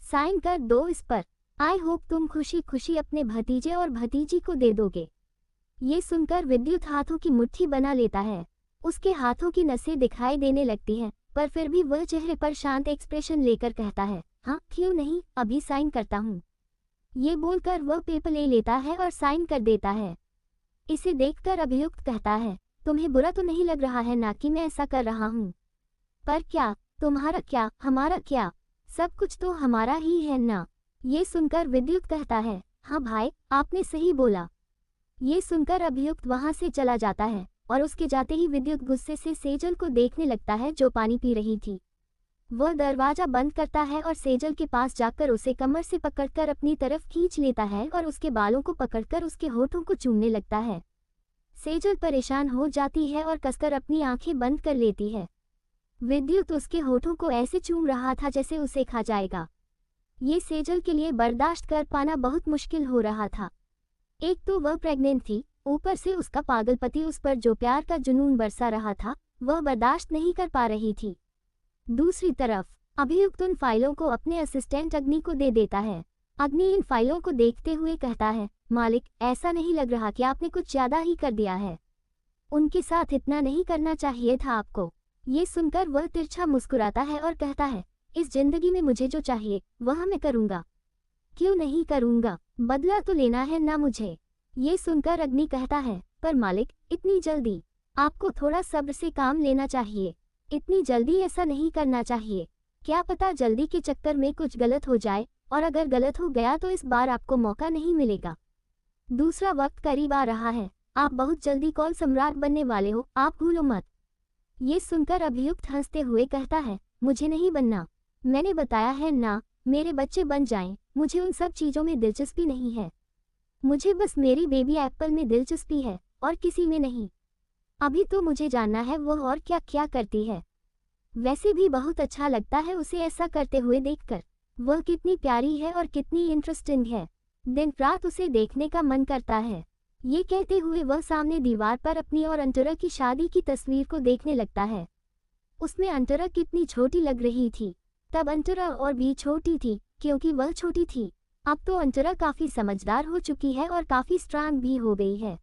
साइन कर दो इस पर। आई होप तुम खुशी खुशी अपने भतीजे और भतीजी को दे दोगे। ये सुनकर विद्युत हाथों की मुट्ठी बना लेता है। उसके हाथों की नसें दिखाई देने लगती हैं, पर फिर भी वह चेहरे पर शांत एक्सप्रेशन लेकर कहता है, हाँ क्यों नहीं, अभी साइन करता हूँ। ये बोलकर वह पेपर ले लेता है और साइन कर देता है। इसे देखकर अभियुक्त कहता है, तुम्हें बुरा तो नहीं लग रहा है ना कि मैं ऐसा कर रहा हूँ? पर क्या, तुम्हारा क्या, हमारा क्या, सब कुछ तो हमारा ही है ना। ये सुनकर विद्युत कहता है, हाँ भाई, आपने सही बोला। ये सुनकर अभियुक्त वहां से चला जाता है और उसके जाते ही विद्युत गुस्से से सेजल को देखने लगता है जो पानी पी रही थी। वह दरवाजा बंद करता है और सेजल के पास जाकर उसे कमर से पकड़कर अपनी तरफ खींच लेता है और उसके बालों को पकड़कर उसके होठों को चूमने लगता है। सेजल परेशान हो जाती है और कसकर अपनी आंखें बंद कर लेती है। विद्युत उसके होठों को ऐसे चूम रहा था जैसे उसे खा जाएगा। ये सेजल के लिए बर्दाश्त कर पाना बहुत मुश्किल हो रहा था। एक तो वह प्रेग्नेंट थी, ऊपर से उसका पागल पति उस पर जो प्यार का जुनून बरसा रहा था वह बर्दाश्त नहीं कर पा रही थी। दूसरी तरफ अभियुक्त उन फाइलों को अपने असिस्टेंट अग्नि को दे देता है। अग्नि इन फाइलों को देखते हुए कहता है, मालिक, ऐसा नहीं लग रहा कि आपने कुछ ज्यादा ही कर दिया है? उनके साथ इतना नहीं करना चाहिए था आपको। ये सुनकर वह तिरछा मुस्कुराता है और कहता है, इस जिंदगी में मुझे जो चाहिए वह मैं करूँगा। क्यों नहीं करूँगा, बदला तो लेना है ना मुझे। ये सुनकर अग्नि कहता है, पर मालिक, इतनी जल्दी? आपको थोड़ा सब्र से काम लेना चाहिए। इतनी जल्दी ऐसा नहीं करना चाहिए। क्या पता जल्दी के चक्कर में कुछ गलत हो जाए, और अगर गलत हो गया तो इस बार आपको मौका नहीं मिलेगा। दूसरा वक्त करीब आ रहा है, आप बहुत जल्दी कॉल सम्राट बनने वाले हो, आप भूलो मत। ये सुनकर अभियुक्त हंसते हुए कहता है, मुझे नहीं बनना। मैंने बताया है ना, मेरे बच्चे बन जाएं, मुझे उन सब चीज़ों में दिलचस्पी नहीं है। मुझे बस मेरी बेबी एप्पल में दिलचस्पी है और किसी में नहीं। अभी तो मुझे जानना है वह और क्या क्या करती है। वैसे भी बहुत अच्छा लगता है उसे ऐसा करते हुए देखकर। वह कितनी प्यारी है और कितनी इंटरेस्टिंग है, दिन रात उसे देखने का मन करता है। ये कहते हुए वह सामने दीवार पर अपनी और अंतरा की शादी की तस्वीर को देखने लगता है। उसमें अंतरा कितनी छोटी लग रही थी। तब अंतरा और भी छोटी थी क्योंकि वह छोटी थी। अब तो अंतरा काफी समझदार हो चुकी है और काफी स्ट्रांग भी हो गई है।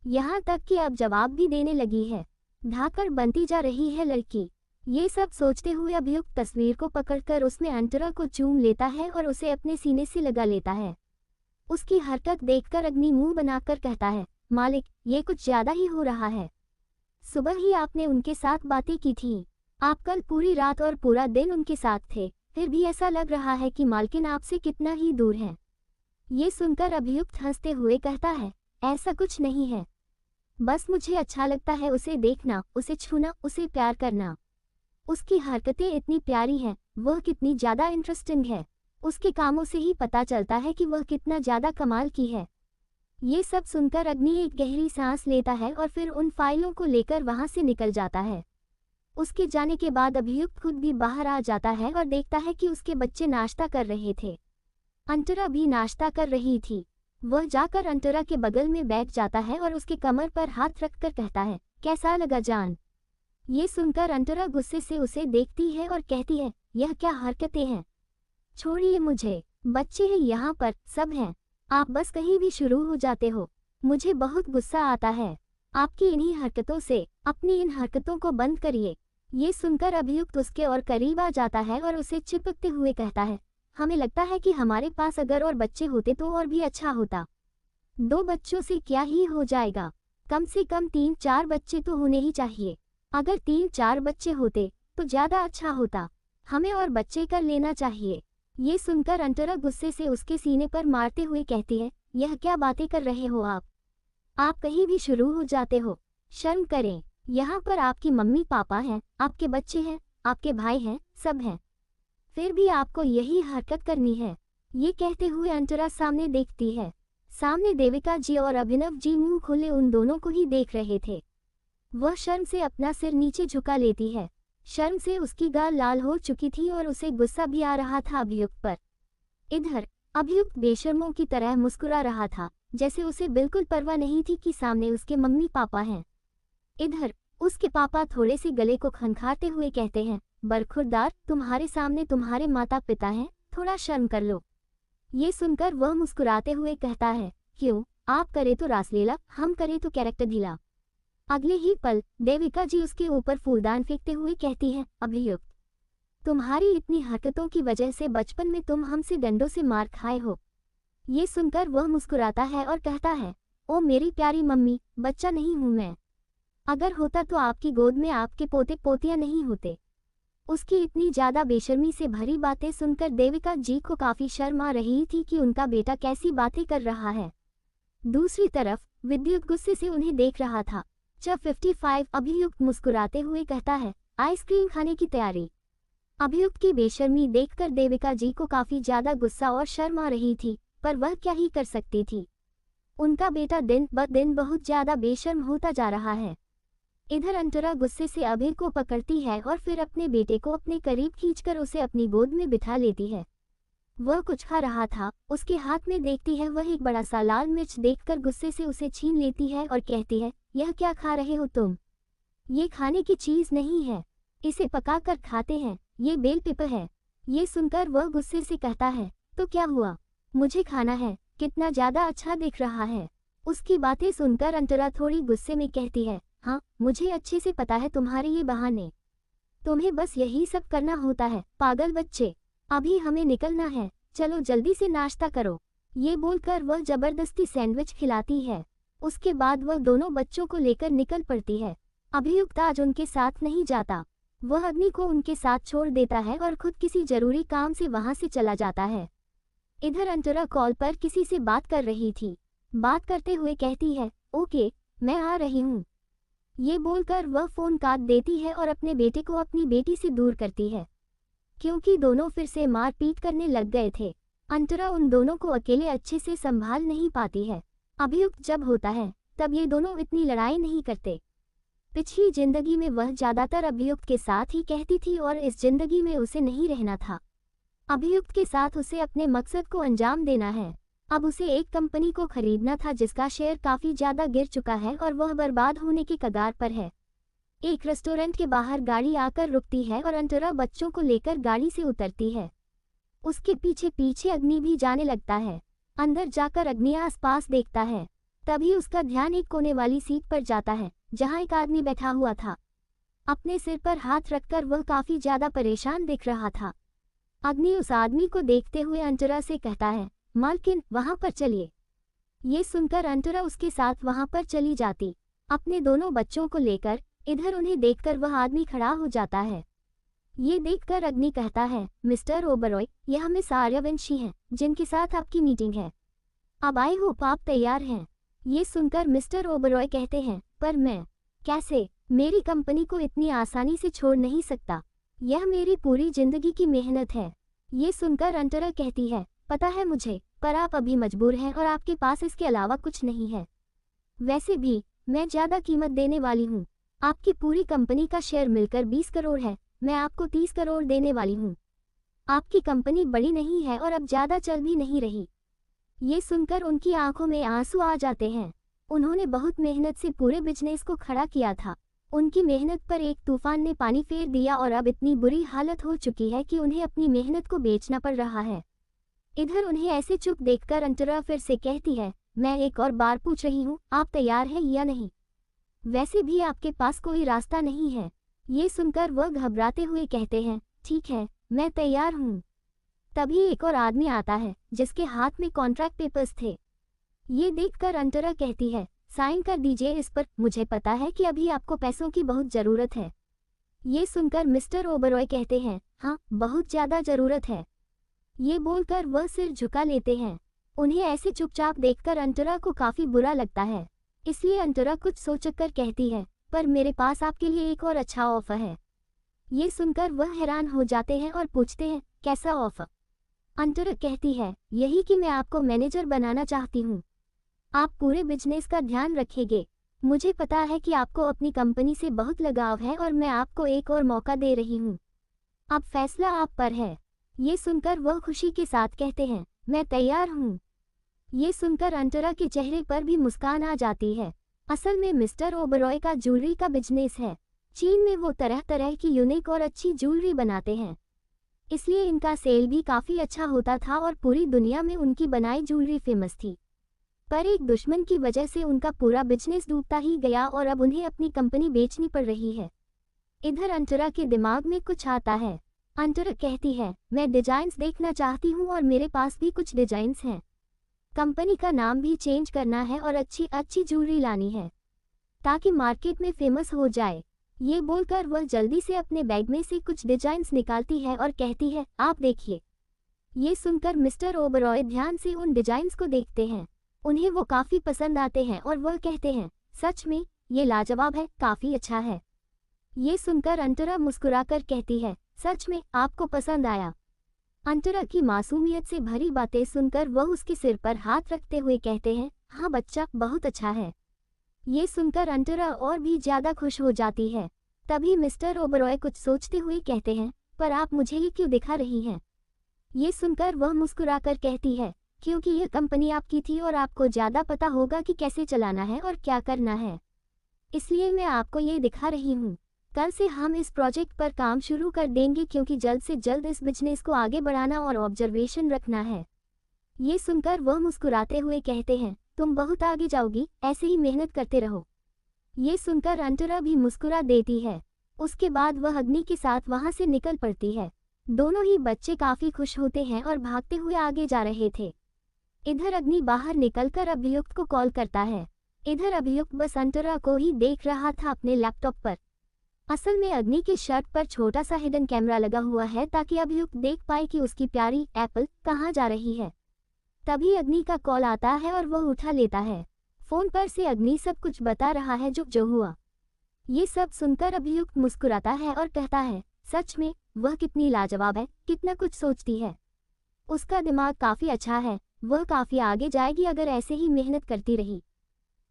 यहाँ तक कि अब जवाब भी देने लगी है। धाकड़ बनती जा रही है लड़की। ये सब सोचते हुए अभियुक्त तस्वीर को पकड़कर उसमें अंतरा को चूम लेता है और उसे अपने सीने से लगा लेता है। उसकी हरकत देखकर अग्नि मुंह बनाकर कहता है, मालिक, ये कुछ ज्यादा ही हो रहा है। सुबह ही आपने उनके साथ बातें की थी। आप कल पूरी रात और पूरा दिन उनके साथ थे, फिर भी ऐसा लग रहा है कि मालकिन आपसे कितना ही दूर है। ये सुनकर अभियुक्त हंसते हुए कहता है, ऐसा कुछ नहीं है, बस मुझे अच्छा लगता है उसे देखना, उसे छूना, उसे प्यार करना। उसकी हरकतें इतनी प्यारी हैं, वह कितनी ज्यादा इंटरेस्टिंग है। उसके कामों से ही पता चलता है कि वह कितना ज्यादा कमाल की है। ये सब सुनकर अग्नि एक गहरी सांस लेता है और फिर उन फाइलों को लेकर वहां से निकल जाता है। उसके जाने के बाद अभियुक्त खुद भी बाहर आ जाता है और देखता है कि उसके बच्चे नाश्ता कर रहे थे। अंतरा भी नाश्ता कर रही थी। वह जाकर अंतरा के बगल में बैठ जाता है और उसके कमर पर हाथ रखकर कहता है, कैसा लगा जान? ये सुनकर अंतरा गुस्से से उसे देखती है और कहती है, यह क्या हरकतें हैं? छोड़िए मुझे, बच्चे हैं यहाँ पर, सब हैं। आप बस कहीं भी शुरू हो जाते हो। मुझे बहुत गुस्सा आता है आपकी इन्हीं हरकतों से। अपनी इन हरकतों को बंद करिए। ये सुनकर अभियुक्त उसके और करीब आ जाता है और उसे चिपकते हुए कहता है, हमें लगता है कि हमारे पास अगर और बच्चे होते तो और भी अच्छा होता। 2 बच्चों से क्या ही हो जाएगा, कम से कम 3-4 बच्चे तो होने ही चाहिए। अगर 3-4 बच्चे होते तो ज़्यादा अच्छा होता। हमें और बच्चे कर लेना चाहिए। ये सुनकर अंतरा गुस्से से उसके सीने पर मारते हुए कहती है, यह क्या बातें कर रहे हो आप? आप कहीं भी शुरू हो जाते हो। शर्म करें। यहाँ पर आपकी मम्मी पापा हैं, आपके बच्चे हैं, आपके भाई हैं, सब हैं। फिर भी आपको यही हरकत करनी है। ये कहते हुए अंतरा सामने देखती है। सामने देविका जी और अभिनव जी मुंह खोले उन दोनों को ही देख रहे थे। वह शर्म से अपना सिर नीचे झुका लेती है। शर्म से उसकी गाल लाल हो चुकी थी और उसे गुस्सा भी आ रहा था अभियुक्त पर। इधर अभियुक्त बेशर्मों की तरह मुस्कुरा रहा था, जैसे उसे बिल्कुल परवाह नहीं थी कि सामने उसके मम्मी पापा हैं। इधर उसके पापा थोड़े से गले को खनखारते हुए कहते हैं, बरखुरदार, तुम्हारे सामने तुम्हारे माता पिता हैं, थोड़ा शर्म कर लो। ये सुनकर वह मुस्कुराते हुए कहता है, क्यों, आप करे तो रासलीला, हम करे तो कैरेक्टर ढीला। अगले ही पल देविका जी उसके ऊपर फूलदान फेंकते हुए कहती हैं, अभियुक्त, तुम्हारी इतनी हरकतों की वजह से बचपन में तुम हमसे डंडों से मार खाए हो। ये सुनकर वह मुस्कुराता है और कहता है, ओ मेरी प्यारी मम्मी, बच्चा नहीं हूं मैं। अगर होता तो आपकी गोद में आपके पोते पोतियां नहीं होते। उसकी इतनी ज्यादा बेशर्मी से भरी बातें सुनकर देविका जी को काफी शर्म आ रही थी कि उनका बेटा कैसी बातें कर रहा है। दूसरी तरफ विद्युत गुस्से से उन्हें देख रहा था। जब 55 अभियुक्त मुस्कुराते हुए कहता है, आइसक्रीम खाने की तैयारी। अभियुक्त की बेशर्मी देखकर देविका जी को काफी ज्यादा गुस्सा और शर्म आ रही थी, पर वह क्या ही कर सकती थी। उनका बेटा दिन ब दिन बहुत ज्यादा बेशर्म होता जा रहा है। इधर अंतरा गुस्से से अभय को पकड़ती है और फिर अपने बेटे को अपने करीब खींचकर उसे अपनी गोद में बिठा लेती है। वह कुछ खा रहा था, उसके हाथ में देखती है वह एक बड़ा सा लाल मिर्च देखकर गुस्से से उसे छीन लेती है और कहती है, यह क्या खा रहे हो तुम? ये खाने की चीज नहीं है, इसे पकाकर खाते हैं, ये बेल पेपर है। ये सुनकर वह गुस्से से कहता है, तो क्या हुआ, मुझे खाना है, कितना ज्यादा अच्छा दिख रहा है। उसकी बातें सुनकर अंतरा थोड़ी गुस्से में कहती है, हाँ, मुझे अच्छे से पता है तुम्हारे ये बहाने। तुम्हें बस यही सब करना होता है, पागल बच्चे। अभी हमें निकलना है, चलो जल्दी से नाश्ता करो। ये बोलकर वह जबरदस्ती सैंडविच खिलाती है। उसके बाद वह दोनों बच्चों को लेकर निकल पड़ती है। अभियुक्त आज उनके साथ नहीं जाता। वह अग्नि को उनके साथ छोड़ देता है और खुद किसी जरूरी काम से वहां से चला जाता है। इधर अंतरा कॉल पर किसी से बात कर रही थी। बात करते हुए कहती है, ओके, मैं आ रही हूँ। ये बोलकर वह फोन काट देती है और अपने बेटे को अपनी बेटी से दूर करती है, क्योंकि दोनों फिर से मारपीट करने लग गए थे। अंतरा उन दोनों को अकेले अच्छे से संभाल नहीं पाती है। अभियुक्त जब होता है तब ये दोनों इतनी लड़ाई नहीं करते। पिछली जिंदगी में वह ज्यादातर अभियुक्त के साथ ही कहती थी और इस जिंदगी में उसे नहीं रहना था। अभियुक्त के साथ उसे अपने मकसद को अंजाम देना है। अब उसे एक कंपनी को खरीदना था जिसका शेयर काफी ज्यादा गिर चुका है और वह बर्बाद होने की कगार पर है। एक रेस्टोरेंट के बाहर गाड़ी आकर रुकती है और अंतरा बच्चों को लेकर गाड़ी से उतरती है। उसके पीछे पीछे अग्नि भी जाने लगता है। अंदर जाकर अग्नि आसपास देखता है, तभी उसका ध्यान एक कोने वाली सीट पर जाता है जहां एक आदमी बैठा हुआ था। अपने सिर पर हाथ रखकर वह काफी ज्यादा परेशान दिख रहा था। अग्नि उस आदमी को देखते हुए अंतरा से कहता है, मालकिन, वहां पर चलिए। ये सुनकर अंतरा उसके साथ वहां पर चली जाती, अपने दोनों बच्चों को लेकर। इधर उन्हें देखकर वह आदमी खड़ा हो जाता है। ये देखकर अग्नि कहता है, मिस्टर ओबरॉय, यह मिस आर्यवंशी हैं, जिनके साथ आपकी मीटिंग है। अब आई होप आप तैयार हैं। ये सुनकर मिस्टर ओबरॉय कहते हैं, पर मैं कैसे, मेरी कंपनी को इतनी आसानी से छोड़ नहीं सकता। यह मेरी पूरी जिंदगी की मेहनत है। ये सुनकर अंतरा कहती है, पता है मुझे, पर आप अभी मजबूर हैं और आपके पास इसके अलावा कुछ नहीं है। वैसे भी मैं ज्यादा कीमत देने वाली हूँ। आपकी पूरी कंपनी का शेयर मिलकर 20 करोड़ है, मैं आपको 30 करोड़ देने वाली हूँ। आपकी कंपनी बड़ी नहीं है और अब ज्यादा चल भी नहीं रही। ये सुनकर उनकी आंखों में आंसू आ जाते हैं। उन्होंने बहुत मेहनत से पूरे बिजनेस को खड़ा किया था। उनकी मेहनत पर एक तूफान ने पानी फेर दिया और अब इतनी बुरी हालत हो चुकी है कि उन्हें अपनी मेहनत को बेचना पड़ रहा है। इधर उन्हें ऐसे चुप देखकर अंतरा फिर से कहती है, मैं एक और बार पूछ रही हूँ, आप तैयार हैं या नहीं? वैसे भी आपके पास कोई रास्ता नहीं है। ये सुनकर वह घबराते हुए कहते हैं, ठीक है, मैं तैयार हूँ। तभी एक और आदमी आता है जिसके हाथ में कॉन्ट्रैक्ट पेपर्स थे। ये देखकर अंतरा कहती है, साइन कर दीजिए इस पर, मुझे पता है कि अभी आपको पैसों की बहुत ज़रूरत है। ये सुनकर मिस्टर ओबरॉय कहते हैं, हाँ, बहुत ज़्यादा ज़रूरत है। ये बोलकर वह सिर झुका लेते हैं। उन्हें ऐसे चुपचाप देखकर अंतरा को काफ़ी बुरा लगता है। इसलिए अंतरा कुछ सोचकर कहती है, पर मेरे पास आपके लिए एक और अच्छा ऑफर है। ये सुनकर वह हैरान हो जाते हैं और पूछते हैं, कैसा ऑफर? अंतरा कहती है, यही कि मैं आपको मैनेजर बनाना चाहती हूँ। आप पूरे बिजनेस का ध्यान रखेंगे। मुझे पता है कि आपको अपनी कंपनी से बहुत लगाव है और मैं आपको एक और मौका दे रही हूँ। अब फैसला आप पर है। ये सुनकर वह खुशी के साथ कहते हैं, मैं तैयार हूँ। ये सुनकर अंतरा के चेहरे पर भी मुस्कान आ जाती है। असल में मिस्टर ओबरॉय का ज्वेलरी का बिजनेस है। चीन में वो तरह तरह की यूनिक और अच्छी ज्वेलरी बनाते हैं, इसलिए इनका सेल भी काफ़ी अच्छा होता था और पूरी दुनिया में उनकी बनाई ज्वेलरी फेमस थी। पर एक दुश्मन की वजह से उनका पूरा बिजनेस डूबता ही गया और अब उन्हें अपनी कंपनी बेचनी पड़ रही है। इधर अंतरा के दिमाग में कुछ आता है। अंतरा कहती है, मैं डिजाइन्स देखना चाहती हूँ और मेरे पास भी कुछ डिजाइन्स हैं। कंपनी का नाम भी चेंज करना है और अच्छी अच्छी ज्वेलरी लानी है ताकि मार्केट में फेमस हो जाए। ये बोलकर वह जल्दी से अपने बैग में से कुछ डिजाइन्स निकालती है और कहती है, आप देखिए। ये सुनकर मिस्टर ओबरॉय ध्यान से उन डिजाइन्स को देखते हैं। उन्हें वो काफ़ी पसंद आते हैं और वह कहते हैं, सच में ये लाजवाब है, काफ़ी अच्छा है। ये सुनकर अंतरा मुस्कुराकर कहती है, सच में आपको पसंद आया? अंतरा की मासूमियत से भरी बातें सुनकर वह उसके सिर पर हाथ रखते हुए कहते हैं, हाँ बच्चा, बहुत अच्छा है। ये सुनकर अंतरा और भी ज़्यादा खुश हो जाती है। तभी मिस्टर ओबरॉय कुछ सोचते हुए कहते हैं, पर आप मुझे ये क्यों दिखा रही हैं? ये सुनकर वह मुस्कुराकर कहती है, क्योंकि यह कंपनी आपकी थी और आपको ज़्यादा पता होगा कि कैसे चलाना है और क्या करना है, इसलिए मैं आपको ये दिखा रही हूँ। कल से हम इस प्रोजेक्ट पर काम शुरू कर देंगे क्योंकि जल्द से जल्द इस बिजनेस को आगे बढ़ाना और ऑब्जर्वेशन रखना है। ये सुनकर वह मुस्कुराते हुए कहते हैं, तुम बहुत आगे जाओगी, ऐसे ही मेहनत करते रहो। ये सुनकर अंतरा भी मुस्कुरा देती है। उसके बाद वह अग्नि के साथ वहाँ से निकल पड़ती है। दोनों ही बच्चे काफ़ी खुश होते हैं और भागते हुए आगे जा रहे थे। इधर अग्नि बाहर निकलकर अभियुक्त को कॉल करता है। इधर अभियुक्त बस अंतरा को ही देख रहा था अपने लैपटॉप पर। असल में अग्नि की शर्ट पर छोटा सा हिडन कैमरा लगा हुआ है ताकि अभियुक्त देख पाए कि उसकी प्यारी एप्पल कहाँ जा रही है। तभी अग्नि का कॉल आता है और वह उठा लेता है। फोन पर से अग्नि सब कुछ बता रहा है जो हुआ। ये सब सुनकर अभियुक्त मुस्कुराता है और कहता है, सच में वह कितनी लाजवाब है, कितना कुछ सोचती है। उसका दिमाग काफ़ी अच्छा है, वह काफ़ी आगे जाएगी अगर ऐसे ही मेहनत करती रही।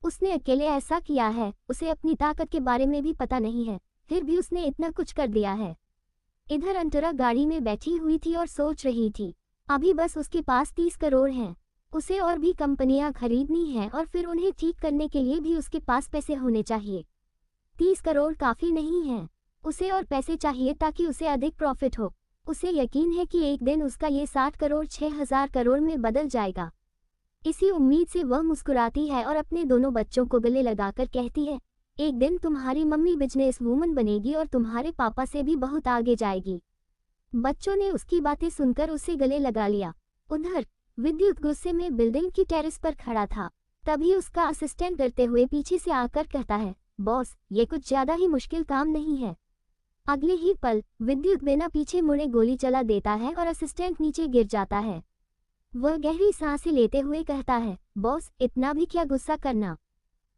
उसने अकेले ऐसा किया है, उसे अपनी ताकत के बारे में भी पता नहीं है, फिर भी उसने इतना कुछ कर दिया है। इधर अंतरा गाड़ी में बैठी हुई थी और सोच रही थी, अभी बस उसके पास 30 करोड़ हैं। उसे और भी कंपनियां खरीदनी हैं और फिर उन्हें ठीक करने के लिए भी उसके पास पैसे होने चाहिए। 30 करोड़ काफ़ी नहीं हैं, उसे और पैसे चाहिए ताकि उसे अधिक प्रॉफिट हो। उसे यकीन है कि एक दिन उसका ये 60 करोड़ 6000 करोड़ में बदल जाएगा। इसी उम्मीद से वह मुस्कुराती है और अपने दोनों बच्चों को गले लगाकर कहती है, एक दिन तुम्हारी मम्मी बिजनेस वूमन बनेगी और तुम्हारे पापा से भी बहुत आगे जाएगी। बच्चों ने उसकी बातें सुनकर उसे गले लगा लिया। उधर विद्युत गुस्से में बिल्डिंग की टेरेस पर खड़ा था। तभी उसका असिस्टेंट डरते हुए पीछे से आकर कहता है, बॉस, ये कुछ ज़्यादा ही मुश्किल काम नहीं है। अगले ही पल विद्युत बिना पीछे मुड़े गोली चला देता है और असिस्टेंट नीचे गिर जाता है। वह गहरी सांसें लेते हुए कहता है, बॉस, इतना भी क्या गुस्सा करना।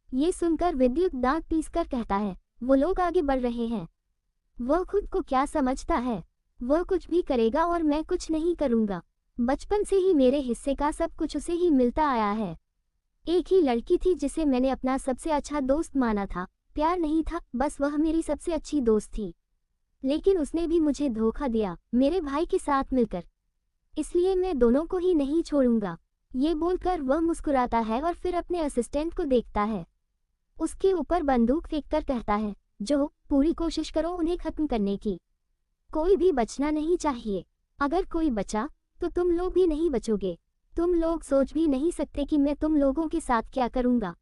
ये सुनकर विद्युत दांत पीसकर कहता है, वो लोग आगे बढ़ रहे हैं। वह खुद को क्या समझता है, वह कुछ भी करेगा और मैं कुछ नहीं करूँगा। बचपन से ही मेरे हिस्से का सब कुछ उसे ही मिलता आया है। एक ही लड़की थी जिसे मैंने अपना सबसे अच्छा दोस्त माना था। प्यार नहीं था, बस वह मेरी सबसे अच्छी दोस्त थी, लेकिन उसने भी मुझे धोखा दिया मेरे भाई के साथ मिलकर, इसलिए मैं दोनों को ही नहीं छोड़ूंगा। ये बोलकर वह मुस्कुराता है और फिर अपने असिस्टेंट को देखता है। उसके ऊपर बंदूक फेंककर कहता है, जो पूरी कोशिश करो उन्हें खत्म करने की। कोई भी बचना नहीं चाहिए। अगर कोई बचा तो तुम लोग भी नहीं बचोगे। तुम लोग सोच भी नहीं सकते कि मैं तुम लोगों के साथ क्या करूँगा।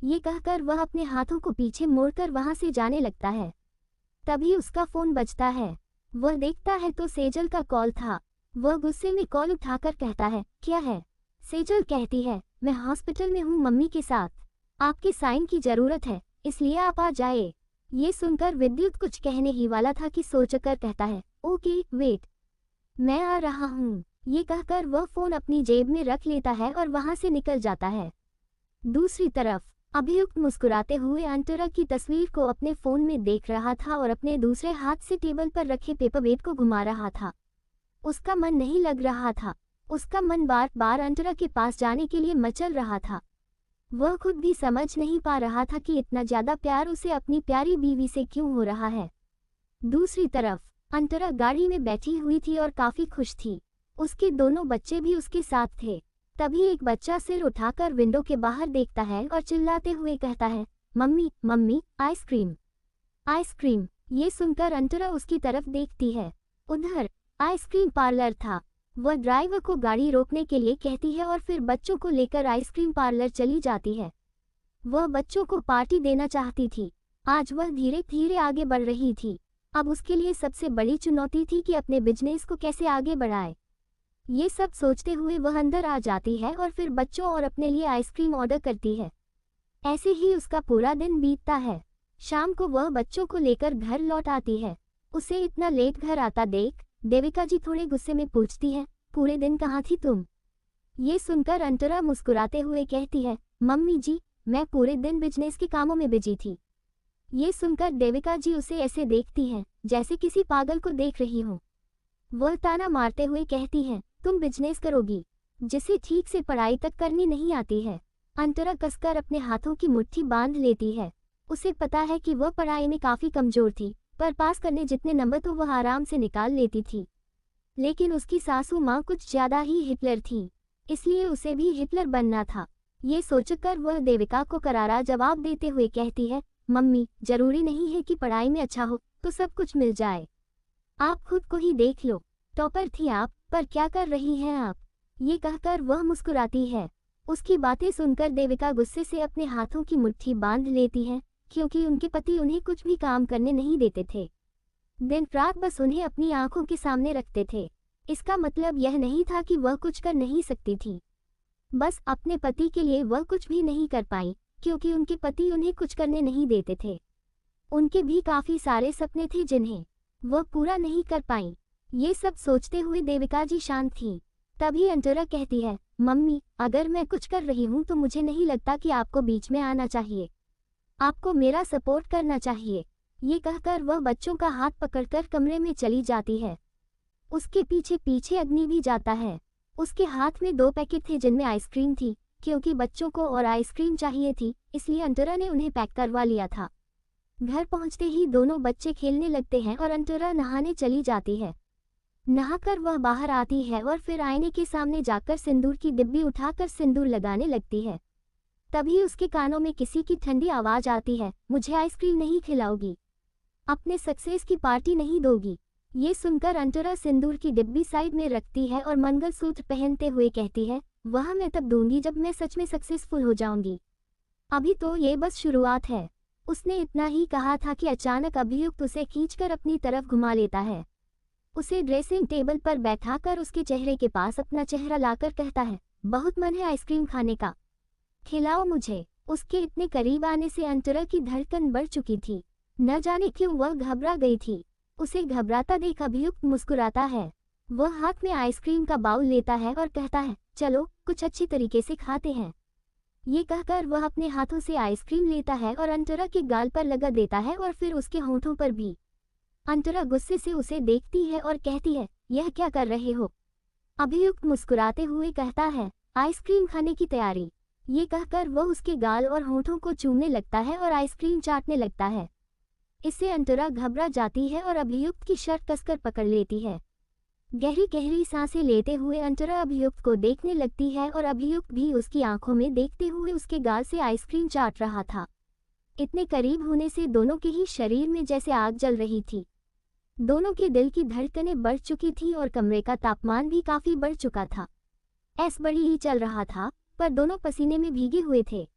ये कहकर वह अपने हाथों को पीछे मोड़कर वहाँ से जाने लगता है। तभी उसका फ़ोन बजता है। वह देखता है तो सेजल का कॉल था। वह गुस्से में कॉल उठाकर कहता है, क्या है? सेजल कहती है, मैं हॉस्पिटल में हूँ मम्मी के साथ। आपके साइन की ज़रूरत है, इसलिए आप आ जाए। ये सुनकर विद्युत कुछ कहने ही वाला था कि सोचकर कहता है, ओके वेट, मैं आ रहा हूँ। ये कहकर वह फ़ोन अपनी जेब में रख लेता है और वहाँ से निकल जाता है। दूसरी तरफ अभियुक्त मुस्कुराते हुए अंतरा की तस्वीर को अपने फ़ोन में देख रहा था और अपने दूसरे हाथ से टेबल पर रखे पेपरवेट को घुमा रहा था। उसका मन नहीं लग रहा था। उसका मन बार बार अंतरा के पास जाने के लिए मचल रहा था। वह खुद भी समझ नहीं पा रहा था कि इतना ज़्यादा प्यार उसे अपनी प्यारी बीवी से क्यों हो रहा है। दूसरी तरफ अंतरा गाड़ी में बैठी हुई थी और काफ़ी खुश थी। उसके दोनों बच्चे भी उसके साथ थे। तभी एक बच्चा सिर उठाकर विंडो के बाहर देखता है और चिल्लाते हुए कहता है, मम्मी मम्मी आइसक्रीम आइसक्रीम। ये सुनकर अंतरा उसकी तरफ देखती है। उधर आइसक्रीम पार्लर था। वह ड्राइवर को गाड़ी रोकने के लिए कहती है और फिर बच्चों को लेकर आइसक्रीम पार्लर चली जाती है। वह बच्चों को पार्टी देना चाहती थी। आज वह धीरे धीरे आगे बढ़ रही थी। अब उसके लिए सबसे बड़ी चुनौती थी कि अपने बिजनेस को कैसे आगे बढ़ाए। ये सब सोचते हुए वह अंदर आ जाती है और फिर बच्चों और अपने लिए आइसक्रीम ऑर्डर करती है। ऐसे ही उसका पूरा दिन बीतता है। शाम को वह बच्चों को लेकर घर लौट आती है। उसे इतना लेट घर आता देख देविका जी थोड़े गुस्से में पूछती है, पूरे दिन कहाँ थी तुम? ये सुनकर अंतरा मुस्कुराते हुए कहती है, मम्मी जी मैं पूरे दिन बिजनेस के कामों में बिजी थी। ये सुनकर देविका जी उसे ऐसे देखती हैं जैसे किसी पागल को देख रही हो। वह ताना मारते हुए कहती हैं, तुम बिजनेस करोगी जिसे ठीक से पढ़ाई तक करनी नहीं आती है। अंतरा कसकर अपने हाथों की मुट्ठी बांध लेती है। उसे पता है कि वह पढ़ाई में काफ़ी कमज़ोर थी, पर पास करने जितने नंबर तो वह आराम से निकाल लेती थी। लेकिन उसकी सासू माँ कुछ ज़्यादा ही हिटलर थी, इसलिए उसे भी हिटलर बनना था। ये सोचकर वह देविका को करारा जवाब देते हुए कहती है, मम्मी जरूरी नहीं है कि पढ़ाई में अच्छा हो तो सब कुछ मिल जाए। आप खुद को ही देख लो, टॉपर थी आप, पर क्या कर रही हैं आप? ये कहकर वह मुस्कुराती है। उसकी बातें सुनकर देविका गुस्से से अपने हाथों की मुट्ठी बांध लेती है, क्योंकि उनके पति उन्हें कुछ भी काम करने नहीं देते थे। दिन रात बस उन्हें अपनी आंखों के सामने रखते थे। इसका मतलब यह नहीं था कि वह कुछ कर नहीं सकती थी। बस अपने पति के लिए वह कुछ भी नहीं कर पाई, क्योंकि उनके पति उन्हें कुछ करने नहीं देते थे। उनके भी काफ़ी सारे सपने थे जिन्हें वह पूरा नहीं कर पाई। ये सब सोचते हुए देविका जी शांत थीं। तभी अंतरा कहती है, मम्मी अगर मैं कुछ कर रही हूँ तो मुझे नहीं लगता कि आपको बीच में आना चाहिए। आपको मेरा सपोर्ट करना चाहिए। ये कहकर वह बच्चों का हाथ पकड़कर कमरे में चली जाती है। उसके पीछे पीछे अग्नि भी जाता है। उसके हाथ में 2 पैकेट थे जिनमें आइसक्रीम थी। क्योंकि बच्चों को और आइसक्रीम चाहिए थी, इसलिए अंतरा ने उन्हें पैक करवा लिया था। घर पहुंचते ही दोनों बच्चे खेलने लगते हैं और अंतरा नहाने चली जाती है। नहाकर वह बाहर आती है और फिर आईने के सामने जाकर सिंदूर की डिब्बी उठाकर सिंदूर लगाने लगती है। तभी उसके कानों में किसी की ठंडी आवाज़ आती है, मुझे आइसक्रीम नहीं खिलाओगी? अपने सक्सेस की पार्टी नहीं दोगी? ये सुनकर अंतरा सिंदूर की डिब्बी साइड में रखती है और मंगलसूत्र पहनते हुए कहती है, वह मैं तब दूंगी जब मैं सच में सक्सेसफुल हो जाऊंगी। अभी तो ये बस शुरुआत है। उसने इतना ही कहा था कि अचानक अभियुक्त उसे खींचकर अपनी तरफ घुमा लेता है। उसे ड्रेसिंग टेबल पर बैठाकर उसके चेहरे के पास अपना चेहरा लाकर कहता है, बहुत मन है आइसक्रीम खाने का, खिलाओ मुझे। उसके इतने करीब आने से अंतरा की धड़कन बढ़ चुकी थी। न जाने क्यों वह घबरा गई थी। उसे घबराता देख अभियुक्त मुस्कुराता है। वह हाथ में आइसक्रीम का बाउल लेता है और कहता है, चलो कुछ अच्छी तरीके से खाते हैं। ये कहकर वह अपने हाथों से आइसक्रीम लेता है और अंतरा के गाल पर लगा देता है और फिर उसके होंठों पर भी। अंतरा गुस्से से उसे देखती है और कहती है, यह क्या कर रहे हो? अभियुक्त मुस्कुराते हुए कहता है, आइसक्रीम खाने की तैयारी। ये कहकर वह उसके गाल और होंठों को चूमने लगता है और आइसक्रीम चाटने लगता है। इससे अंतरा घबरा जाती है और अभियुक्त की शर्ट कसकर पकड़ लेती है। गहरी गहरी सांसें लेते हुए अंतरा अभियुक्त को देखने लगती है और अभियुक्त भी उसकी आंखों में देखते हुए उसके गाल से आइसक्रीम चाट रहा था। इतने करीब होने से दोनों के ही शरीर में जैसे आग जल रही थी। दोनों के दिल की धड़कनें बढ़ चुकी थी और कमरे का तापमान भी काफी बढ़ चुका था। एस बड़ी ही चल रहा था, पर दोनों पसीने में भीगे हुए थे।